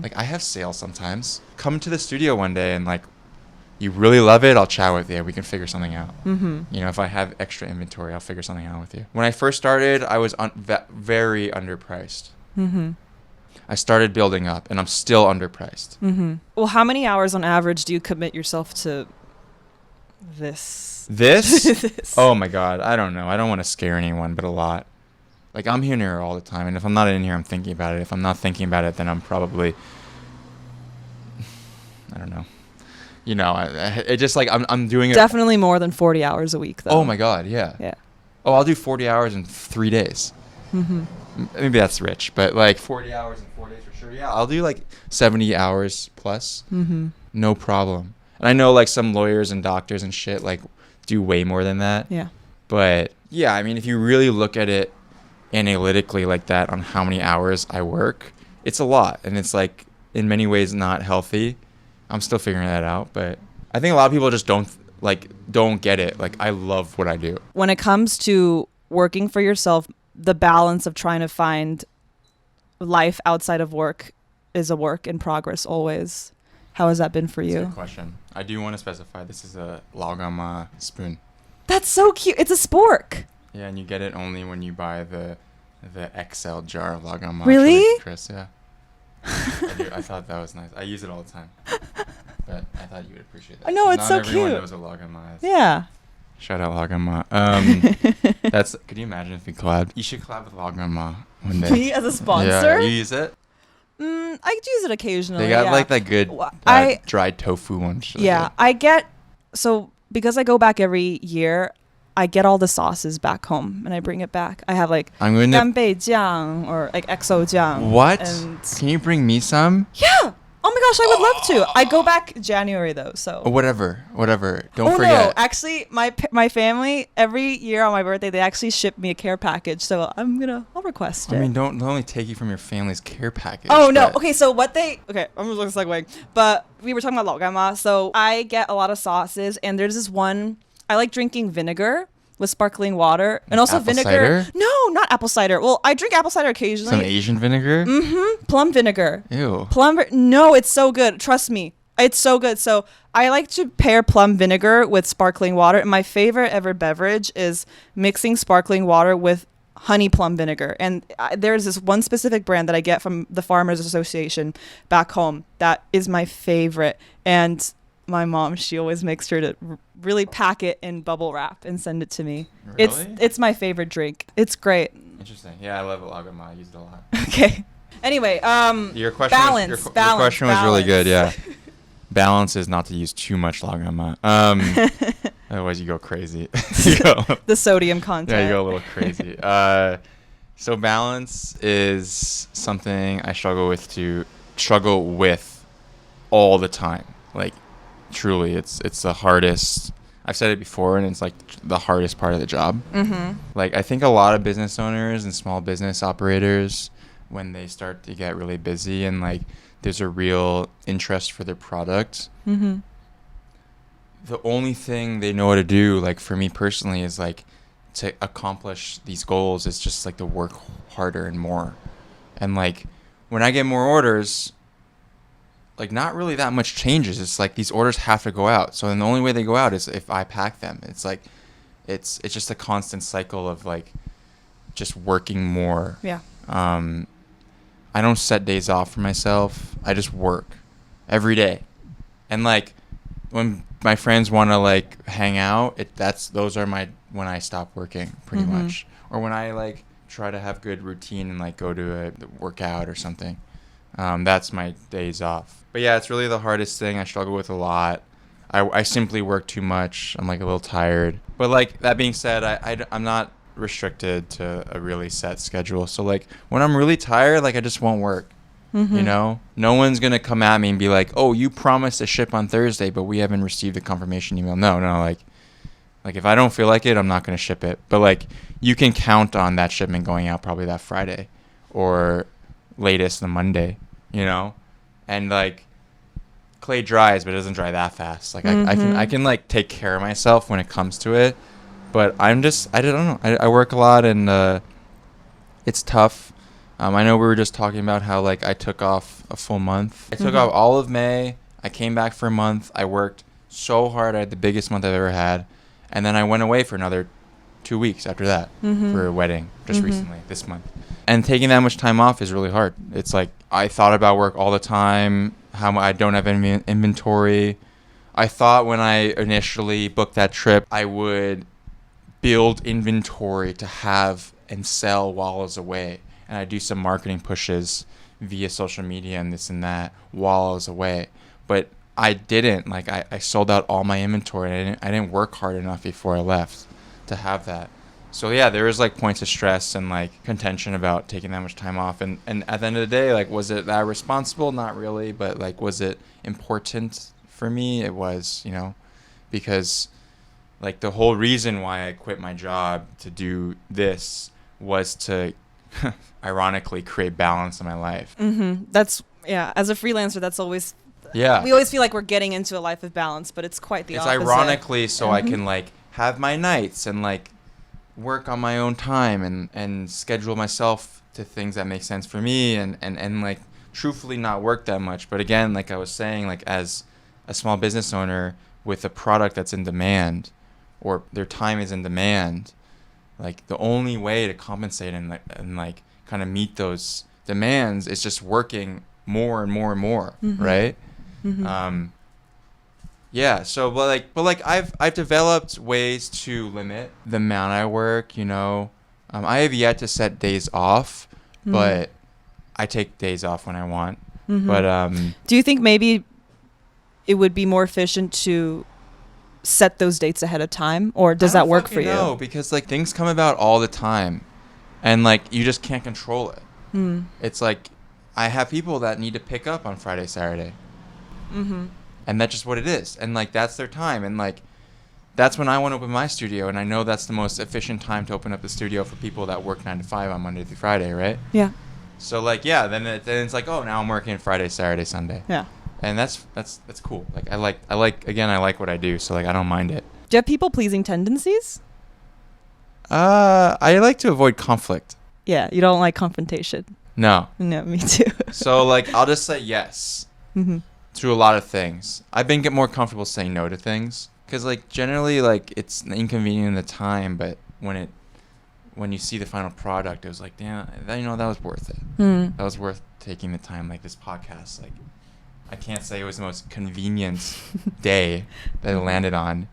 Like I have sales sometimes. Come to the studio one day and like you really love it, I'll chat with you. We can figure something out. You know, if I have extra inventory, I'll figure something out with you. When I first started, I was very underpriced. I started building up, and I'm still underpriced. Well, how many hours on average do you commit yourself to this? This? Oh my God, I don't know. I don't want to scare anyone, but a lot. Like I'm in here all the time, and if I'm not in here, I'm thinking about it. If I'm not thinking about it, then I'm probably, I don't know. You know, it just like I'm doing it. Definitely more than 40 hours a week, though. Oh my God, yeah. Yeah. Oh, I'll do 40 hours in 3 days. Maybe that's rich, but like 40 hours in 4 days for sure. Yeah, I'll do like 70 hours plus. No problem. And I know like some lawyers and doctors and shit like do way more than that. Yeah. But yeah, I mean, if you really look at it analytically like that on how many hours I work, it's a lot, and it's like in many ways not healthy. I'm still figuring that out, but I think a lot of people just don't get it. Like I love what I do. When it comes to working for yourself, the balance of trying to find life outside of work is a work in progress always. How has that been for you? That's a good question. I do want to specify this is a laogama spoon. That's so cute. It's a spork. Yeah, and you get it only when you buy the XL jar of laogama. Really? Chris, yeah. I thought that was nice. I use it all the time. But I thought you would appreciate that. I know, it's so cute. Not everyone knows what laogama is. Yeah. Shout out laogama. Could you imagine if we collabed? You should collab with laogama one day. Me as a sponsor? Yeah, you use it? I use it occasionally. They got like that good dried tofu one. Yeah, I get, so because I go back every year, I get all the sauces back home and I bring it back. I have like ganbei jiang or like XO jiang. What? Can you bring me some? Yeah. Oh my gosh, I would love to. I go back January though, so. Whatever. Don't forget. No, actually, my family every year on my birthday they actually ship me a care package, so I'll request it. I mean, don't only take you from your family's care package. Oh no. Okay, so I'm just segueing, but we were talking about laogama. So I get a lot of sauces, and there's this one I like drinking vinegar with sparkling water and also apple vinegar. Cider? No, not apple cider. Well, I drink apple cider occasionally. Some Asian vinegar? Plum vinegar. Ew. No, it's so good. Trust me. It's so good. So I like to pair plum vinegar with sparkling water. And my favorite ever beverage is mixing sparkling water with honey plum vinegar. And there's this one specific brand that I get from the Farmers Association back home that is my favorite. And my mom, she always makes sure to really pack it in bubble wrap and send it to me. Really? It's my favorite drink. It's great. Interesting. Yeah, I love lagoma. I use it a lot. Okay. Anyway, Your question balance. your question was really good. Yeah. Balance is not to use too much lagoma. Otherwise, you go crazy. The sodium content. Yeah, you go a little crazy. So balance is something I struggle with all the time. Like, truly, it's the hardest. I've said it before, and it's like the hardest part of the job. Mm-hmm. Like, I think a lot of business owners and small business operators, when they start to get really busy and like there's a real interest for their product, mm-hmm. the only thing they know how to do, like for me personally, is like to accomplish these goals is just like to work harder and more. And like when I get more orders, like not really that much changes. It's like these orders have to go out. So then the only way they go out is if I pack them. It's like it's just a constant cycle of like just working more. Yeah. I don't set days off for myself. I just work every day. And like when my friends want to like hang out, those are when I stop working pretty mm-hmm. much. Or when I like try to have good routine and like go to a workout or something. That's my days off. But yeah, it's really the hardest thing. I struggle with a lot. I simply work too much. I'm like a little tired. But like that being said, I'm not restricted to a really set schedule. So like when I'm really tired, like I just won't work. Mm-hmm. You know, no one's gonna come at me and be like, "Oh, you promised to ship on Thursday, but we haven't received a confirmation email." No, like if I don't feel like it, I'm not gonna ship it. But like you can count on that shipment going out probably that Friday, or latest the Monday. You know, and like clay dries, but it doesn't dry that fast. Like mm-hmm. I can like take care of myself when it comes to it. But I don't know. I work a lot and it's tough. I know we were just talking about how like I took off a full month. I took mm-hmm. off all of May. I came back for a month. I worked so hard. I had the biggest month I've ever had. And then I went away for another 2 weeks after that mm-hmm. for a wedding just mm-hmm. recently, this month. And taking that much time off is really hard. It's like I thought about work all the time, how I don't have any inventory. I thought when I initially booked that trip, I would build inventory to have and sell while I was away. And I do some marketing pushes via social media and this and that while I was away. But I didn't. Like I sold out all my inventory. I didn't work hard enough before I left to have that. So yeah, there was like points of stress and like contention about taking that much time off. And at the end of the day, like, was it that responsible? Not really. But like, was it important for me? It was, you know, because like the whole reason why I quit my job to do this was to ironically create balance in my life. Mm-hmm. That's, yeah, as a freelancer, that's always, yeah. We always feel like we're getting into a life of balance, but it's quite the opposite. It's ironically so mm-hmm. I can like have my nights and like work on my own time and schedule myself to things that make sense for me and like truthfully not work that much. But again, like I was saying, like as a small business owner with a product that's in demand or their time is in demand, like the only way to compensate and like kind of meet those demands is just working more and more and more, mm-hmm. right? Mm-hmm. Yeah, so but like I've developed ways to limit the amount I work, you know. I have yet to set days off, mm-hmm. but I take days off when I want. Mm-hmm. But do you think maybe it would be more efficient to set those dates ahead of time, or does that work for you? No, because like things come about all the time and like you just can't control it. Mm. It's like I have people that need to pick up on Friday, Saturday. Mm-hmm. And that's just what it is. And like that's their time. And like that's when I want to open my studio. And I know that's the most efficient time to open up the studio for people that work 9 to 5 on Monday through Friday, right? Yeah. So like yeah, then it's like, oh, now I'm working Friday, Saturday, Sunday. Yeah. And that's cool. Like I like what I do, so like I don't mind it. Do you have people pleasing tendencies? I like to avoid conflict. Yeah, you don't like confrontation. No. No, me too. So like I'll just say yes. Mm-hmm. to a lot of things. I've been get more comfortable saying no to things because like generally like it's inconvenient in the time, but when you see the final product, it was like, damn, that was worth it. That was worth taking the time. Like this podcast, like I can't say it was the most convenient day that it landed on.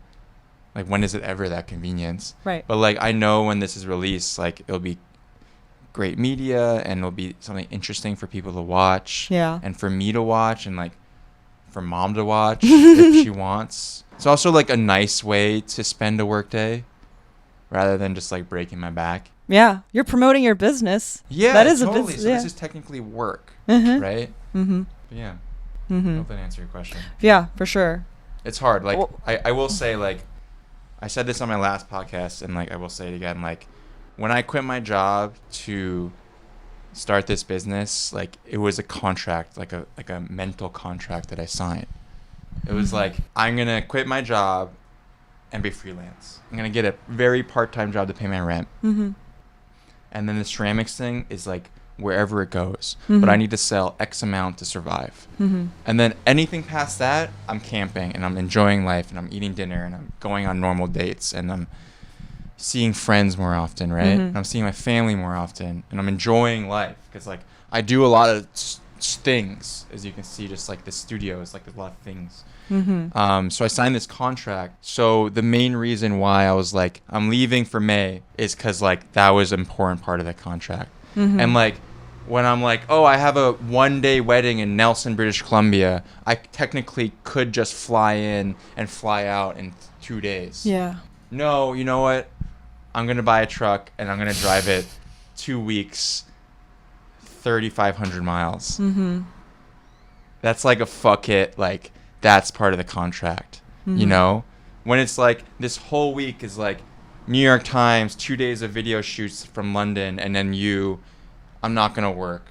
Like when is it ever that convenient? Right. But like I know when this is released, like it'll be great media and it'll be something interesting for people to watch. Yeah. And for me to watch and like for mom to watch if she wants. It's also like a nice way to spend a work day rather than just like breaking my back. Yeah. You're promoting your business. Yeah, that is totally. a business. So yeah. this is technically work, Mm-hmm. right? Mm-hmm. But yeah. Mm-hmm. Hope that answered your question. Yeah, for sure. It's hard. Like I will say, like I said this on my last podcast, and like I will say it again. Like when I quit my job to start this business, like it was a contract, like a mental contract that I signed. It was like I'm gonna quit my job and be freelance. I'm gonna get a very part-time job to pay my rent. Mm-hmm. And then the ceramics thing is like wherever it goes. Mm-hmm. But I need to sell X amount to survive. Mm-hmm. And then anything past that, I'm camping and I'm enjoying life and I'm eating dinner and I'm going on normal dates and I'm seeing friends more often, right? Mm-hmm. And I'm seeing my family more often and I'm enjoying life because like I do a lot of things, as you can see, just like the studio is like there's a lot of things. Mm-hmm. So I signed this contract. So the main reason why I was like, I'm leaving for May is because like that was an important part of the contract. Mm-hmm. And like when I'm like, oh, I have a 1-day wedding in Nelson, British Columbia, I technically could just fly in and fly out in 2 days. Yeah. No, you know what? I'm going to buy a truck and I'm going to drive it 2 weeks, 3,500 miles. Mm-hmm. That's like a fuck it, like that's part of the contract, you know? When it's like this whole week is like New York Times, 2 days of video shoots from London, and then I'm not going to work.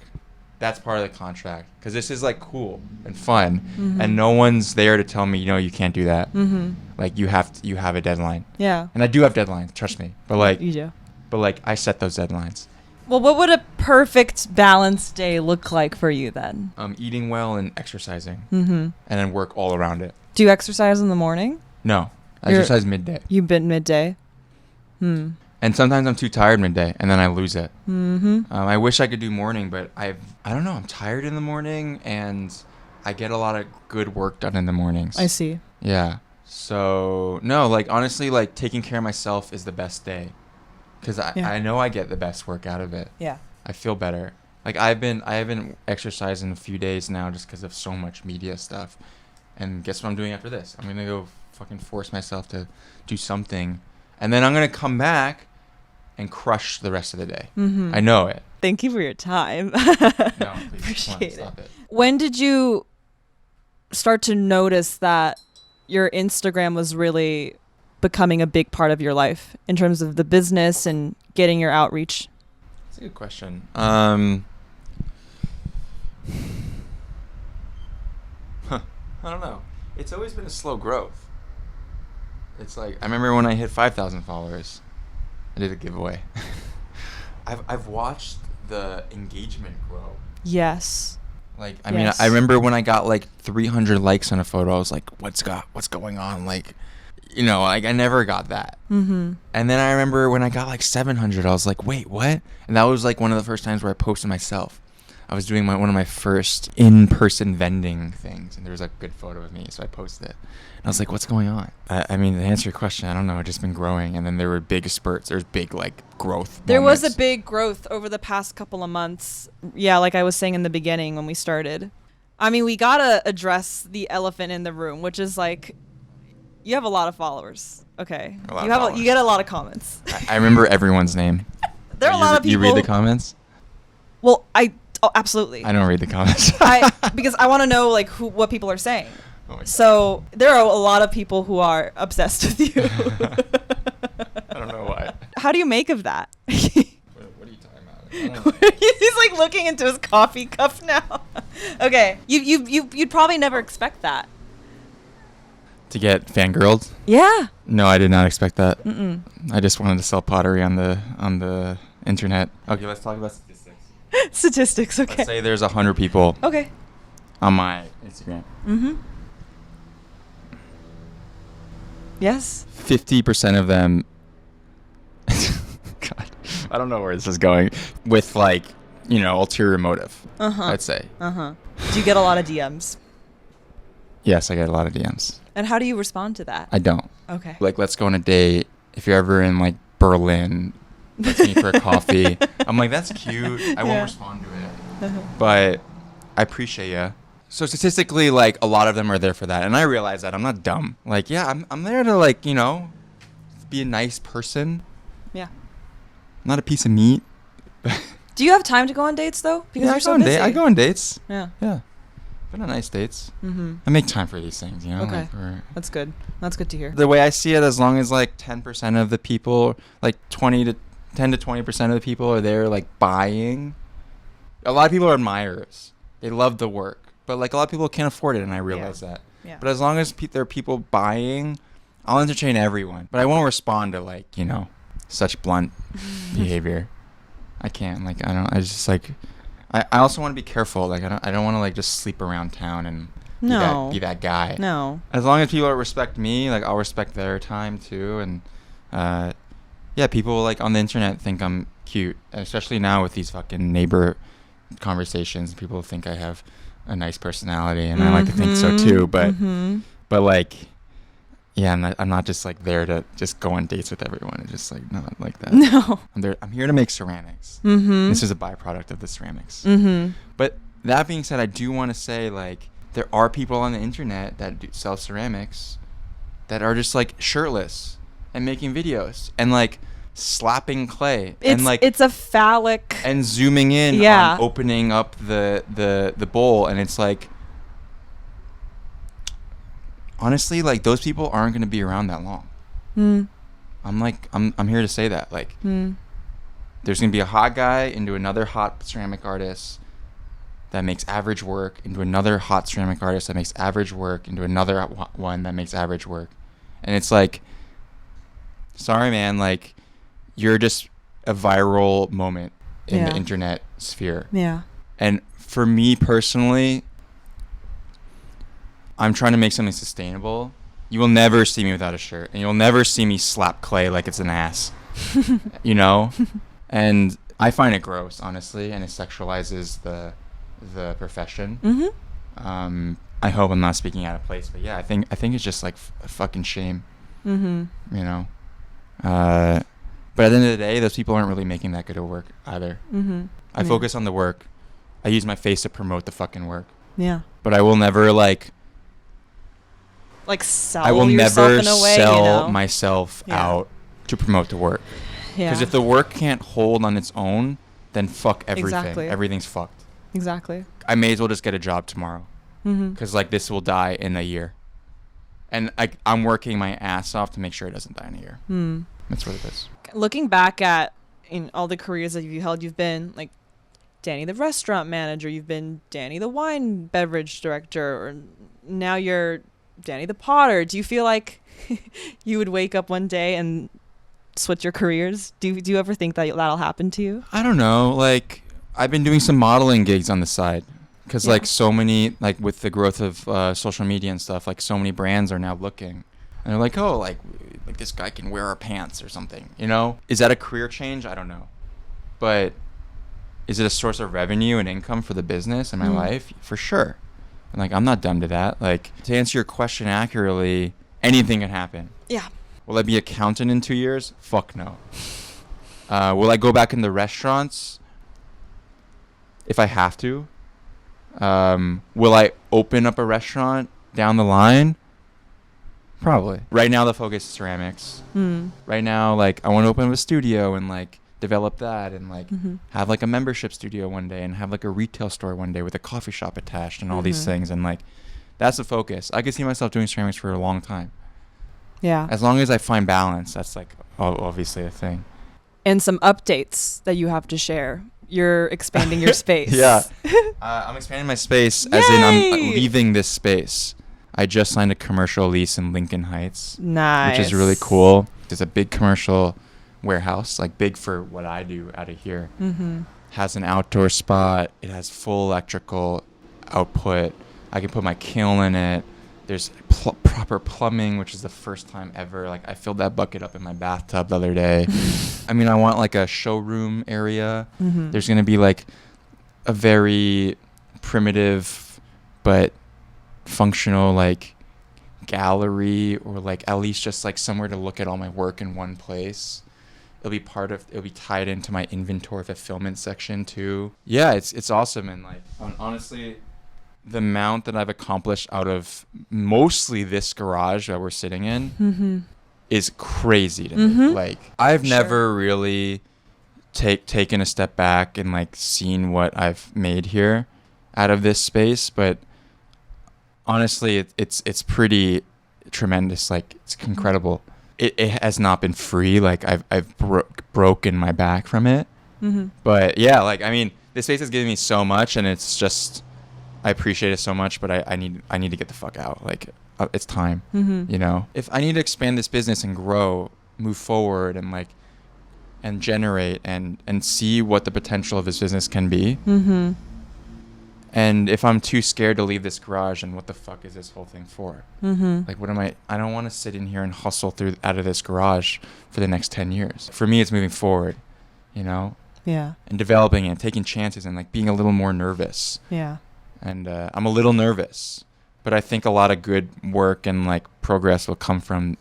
That's part of the contract. Because this is like cool and fun, and no one's there to tell me, you can't do that. Mm-hmm. Like you have a deadline. Yeah. And I do have deadlines, trust me. But like, You do. but like I set those deadlines. Well, what would a perfect balanced day look like for you then? Eating well and exercising, Mm-hmm. and then work all around it. Do you exercise in the morning? No, I exercise midday. You've been midday? Hmm. And sometimes I'm too tired midday, and then I lose it. Mm-hmm. I wish I could do morning, but I don't know. I'm tired in the morning, and I get a lot of good work done in the mornings. I see. Yeah. So no, like honestly, like taking care of myself is the best day, because I know I get the best work out of it. Yeah. I feel better. Like I haven't exercised in a few days now just because of so much media stuff. And guess what I'm doing after this? I'm gonna go fucking force myself to do something, and then I'm gonna come back and crush the rest of the day. Mm-hmm. I know it. Thank you for your time. No, please. Appreciate Stop it. When did you start to notice that your Instagram was really becoming a big part of your life in terms of the business and getting your outreach? That's a good question. I don't know. It's always been a slow growth. It's like I remember when I hit 5,000 followers, I did a giveaway. I've watched the engagement grow. Yes. Like I mean, I remember when I got like 300 likes on a photo, I was like, what's going on? Like, like I never got that. Mm-hmm. And then I remember when I got like 700, I was like, wait, what? And that was like one of the first times where I posted myself. I was doing one of my first in-person vending things, and there was a good photo of me, so I posted it. And I was like, what's going on? I mean, to answer your question, I don't know. It's just been growing, and then there were big spurts. There's big, like, growth There moments. was a big growth over the past couple of months. Yeah, like I was saying in the beginning when we started. I mean, we got to address the elephant in the room, which is like, you have a lot of followers. Okay. You get a lot of comments. I remember everyone's name. There are a lot of people. You read the comments? Well, absolutely. I don't read the comments. Because I want to know like what people are saying. Oh my God. So there are a lot of people who are obsessed with you. I don't know why. How do you make of that? What are you talking about? He's like looking into his coffee cup now. Okay, you'd probably never expect that. To get fangirled? Yeah. No, I did not expect that. Mm-mm. I just wanted to sell pottery on the internet. Okay, let's talk about statistics. Statistics. Okay. Let's say there's 100 people. Okay. on my Instagram. Mm-hmm. Yes. 50% of them. God, I don't know where this is going. With like, ulterior motive. I'd say. Do you get a lot of DMs? Yes, I get a lot of DMs. And how do you respond to that? I don't. Okay. Like, let's go on a date. If you're ever in like Berlin, let's meet for a coffee. I'm like, that's cute. I won't respond to it. But I appreciate you. So statistically, like, a lot of them are there for that. And I realize that. I'm not dumb. Like, yeah, I'm there to, like, be a nice person. Yeah. I'm not a piece of meat. Do you have time to go on dates, though? Because Yeah, you're so busy. I go on dates. Yeah. Yeah. Been on nice dates. Mm-hmm. I make time for these things, Okay. Like, That's good. That's good to hear. the way I see it, as long as, like, 10% of the people, like, 10 to 20% of the people are there, like, buying. A lot of people are admirers. They love the work. But, like, a lot of people can't afford it, and I realize that. Yeah. But as long as there are people buying, I'll entertain everyone. But I won't respond to, like, such blunt behavior. I can't. Like, I just, like... I also want to be careful. Like, I don't want to, like, just sleep around town and be that guy. No. As long as people respect me, like, I'll respect their time, too. And, yeah, people, like, on the internet think I'm cute. Especially now with these fucking neighbor conversations. People think I have a nice personality, and I like to think so too, but like, yeah, I'm not just like there to just go on dates with everyone. It's just like not like that. No. I'm here to make ceramics. This is a byproduct of the ceramics. But that being said, I do want to say, like, there are people on the internet that sell ceramics that are just like shirtless and making videos and like slapping clay and like it's a phallic and zooming in on opening up the bowl, and it's like, honestly, like, those people aren't going to be around that long. I'm here to say that, like, there's going to be a hot guy into another hot ceramic artist that makes average work, into another hot ceramic artist that makes average work, into another one that makes average work. And it's like, sorry, man, like, you're just a viral moment in the internet sphere. Yeah. And for me personally, I'm trying to make something sustainable. You will never see me without a shirt, and you'll never see me slap clay like it's an ass. And I find it gross, honestly, and it sexualizes the profession. I hope I'm not speaking out of place, but yeah, I think it's just like a fucking shame. But at the end of the day, those people aren't really making that good of work either. I focus on the work. I use my face to promote the fucking work. Yeah. But I will never like sell I will yourself never in a way, sell myself out to promote the work. Yeah. Because if the work can't hold on its own, then fuck everything. Exactly. Everything's fucked. Exactly. I may as well just get a job tomorrow. Because like this will die in a year. And I'm working my ass off to make sure it doesn't die in a year. That's what it is. Looking back at all the careers that you've held, you've been like Danny the restaurant manager, you've been Danny the wine beverage director, or now you're Danny the potter. Do you feel like you would wake up one day and switch your careers? Do you ever think that that'll happen to you? I don't know. Like, I've been doing some modeling gigs on the side. Because like so many, like with the growth of social media and stuff, like so many brands are now looking. And they're like, oh, like this guy can wear our pants or something, Is that a career change? I don't know. But is it a source of revenue and income for the business and my life? For sure. And like, I'm not dumb to that. Like, to answer your question accurately, anything can happen. Yeah. Will I be accountant in 2 years? Fuck no. Will I go back into restaurants? If I have to. Will I open up a restaurant down the line? Probably. Right now the focus is ceramics. Right now, like, I want to open up a studio and like develop that and like have like a membership studio one day and have like a retail store one day with a coffee shop attached and all these things, and like that's the focus. I could see myself doing ceramics for a long time. Yeah. As long as I find balance, that's like obviously a thing. And some updates that you have to share. You're expanding your space. Yeah. I'm expanding my space, as in I'm leaving this space. I just signed a commercial lease in Lincoln Heights. Nice. Which is really cool. There's a big commercial warehouse, like big for what I do out of here. Has an outdoor spot. It has full electrical output. I can put my kiln in it. There's proper plumbing, which is the first time ever. Like, I filled that bucket up in my bathtub the other day. I mean, I want like a showroom area. There's going to be like a very primitive but functional like gallery, or like at least just like somewhere to look at all my work in one place. It'll be tied into my inventory fulfillment section too. Yeah, it's awesome. And like honestly, the amount that I've accomplished out of mostly this garage that we're sitting in is crazy to me. Like, I've never really taken a step back and like seen what I've made here out of this space, but honestly, it's pretty tremendous. Like, it's incredible. It has not been free. Like, I've broken my back from it. But yeah, like, I mean, this space has given me so much, and it's just, I appreciate it so much, but I need to get the fuck out. Like, it's time, you know? If I need to expand this business and grow, move forward, and like, and generate and see what the potential of this business can be. And if I'm too scared to leave this garage, and what the fuck is this whole thing for? Like, what am I don't want to sit in here and hustle out of this garage for the next 10 years. For me, it's moving forward, you know? Yeah. And developing and taking chances and like being a little more nervous. Yeah. And I'm a little nervous, but I think a lot of good work and like progress will come from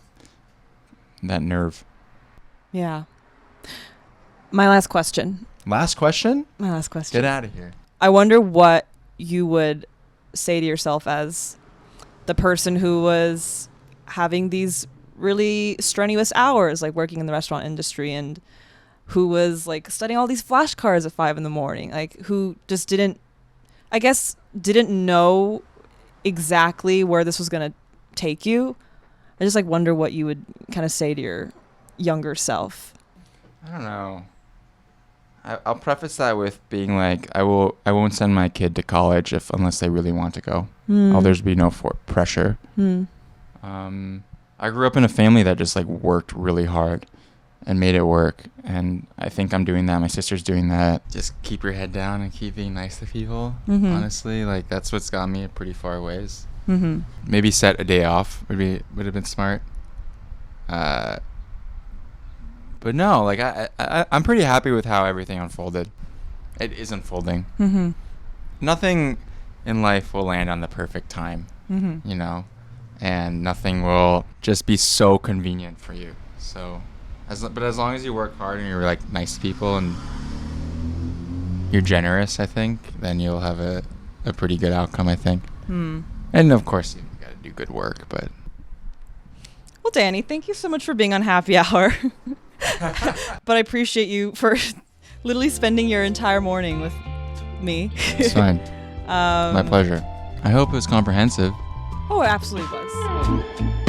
that nerve. Yeah. My last question. Last question? My last question. Get out of here. I wonder what you would say to yourself as the person who was having these really strenuous hours, like working in the restaurant industry, and who was like studying all these flashcards at 5 a.m, like who just didn't know exactly where this was going to take you. I just like wonder what you would kind of say to your younger self. I don't know. I'll preface that with being like, I won't send my kid to college unless they really want to go. There's be no pressure. I grew up in a family that just like worked really hard and made it work, and I think I'm doing that. My sister's doing that. Just keep your head down and keep being nice to people. Honestly, like, that's what's got me pretty far ways. Maybe set a day off would have been smart. But no, like, I'm pretty happy with how everything unfolded. It is unfolding. Nothing in life will land on the perfect time, you know, and nothing will just be so convenient for you. So, but as long as you work hard and you're like nice to people and you're generous, I think, then you'll have a pretty good outcome, I think. And of course, you got to do good work, but. Well, Danny, thank you so much for being on Happy Hour. But I appreciate you for literally spending your entire morning with me. It's fine. My pleasure. I hope it was comprehensive. Oh, it absolutely was.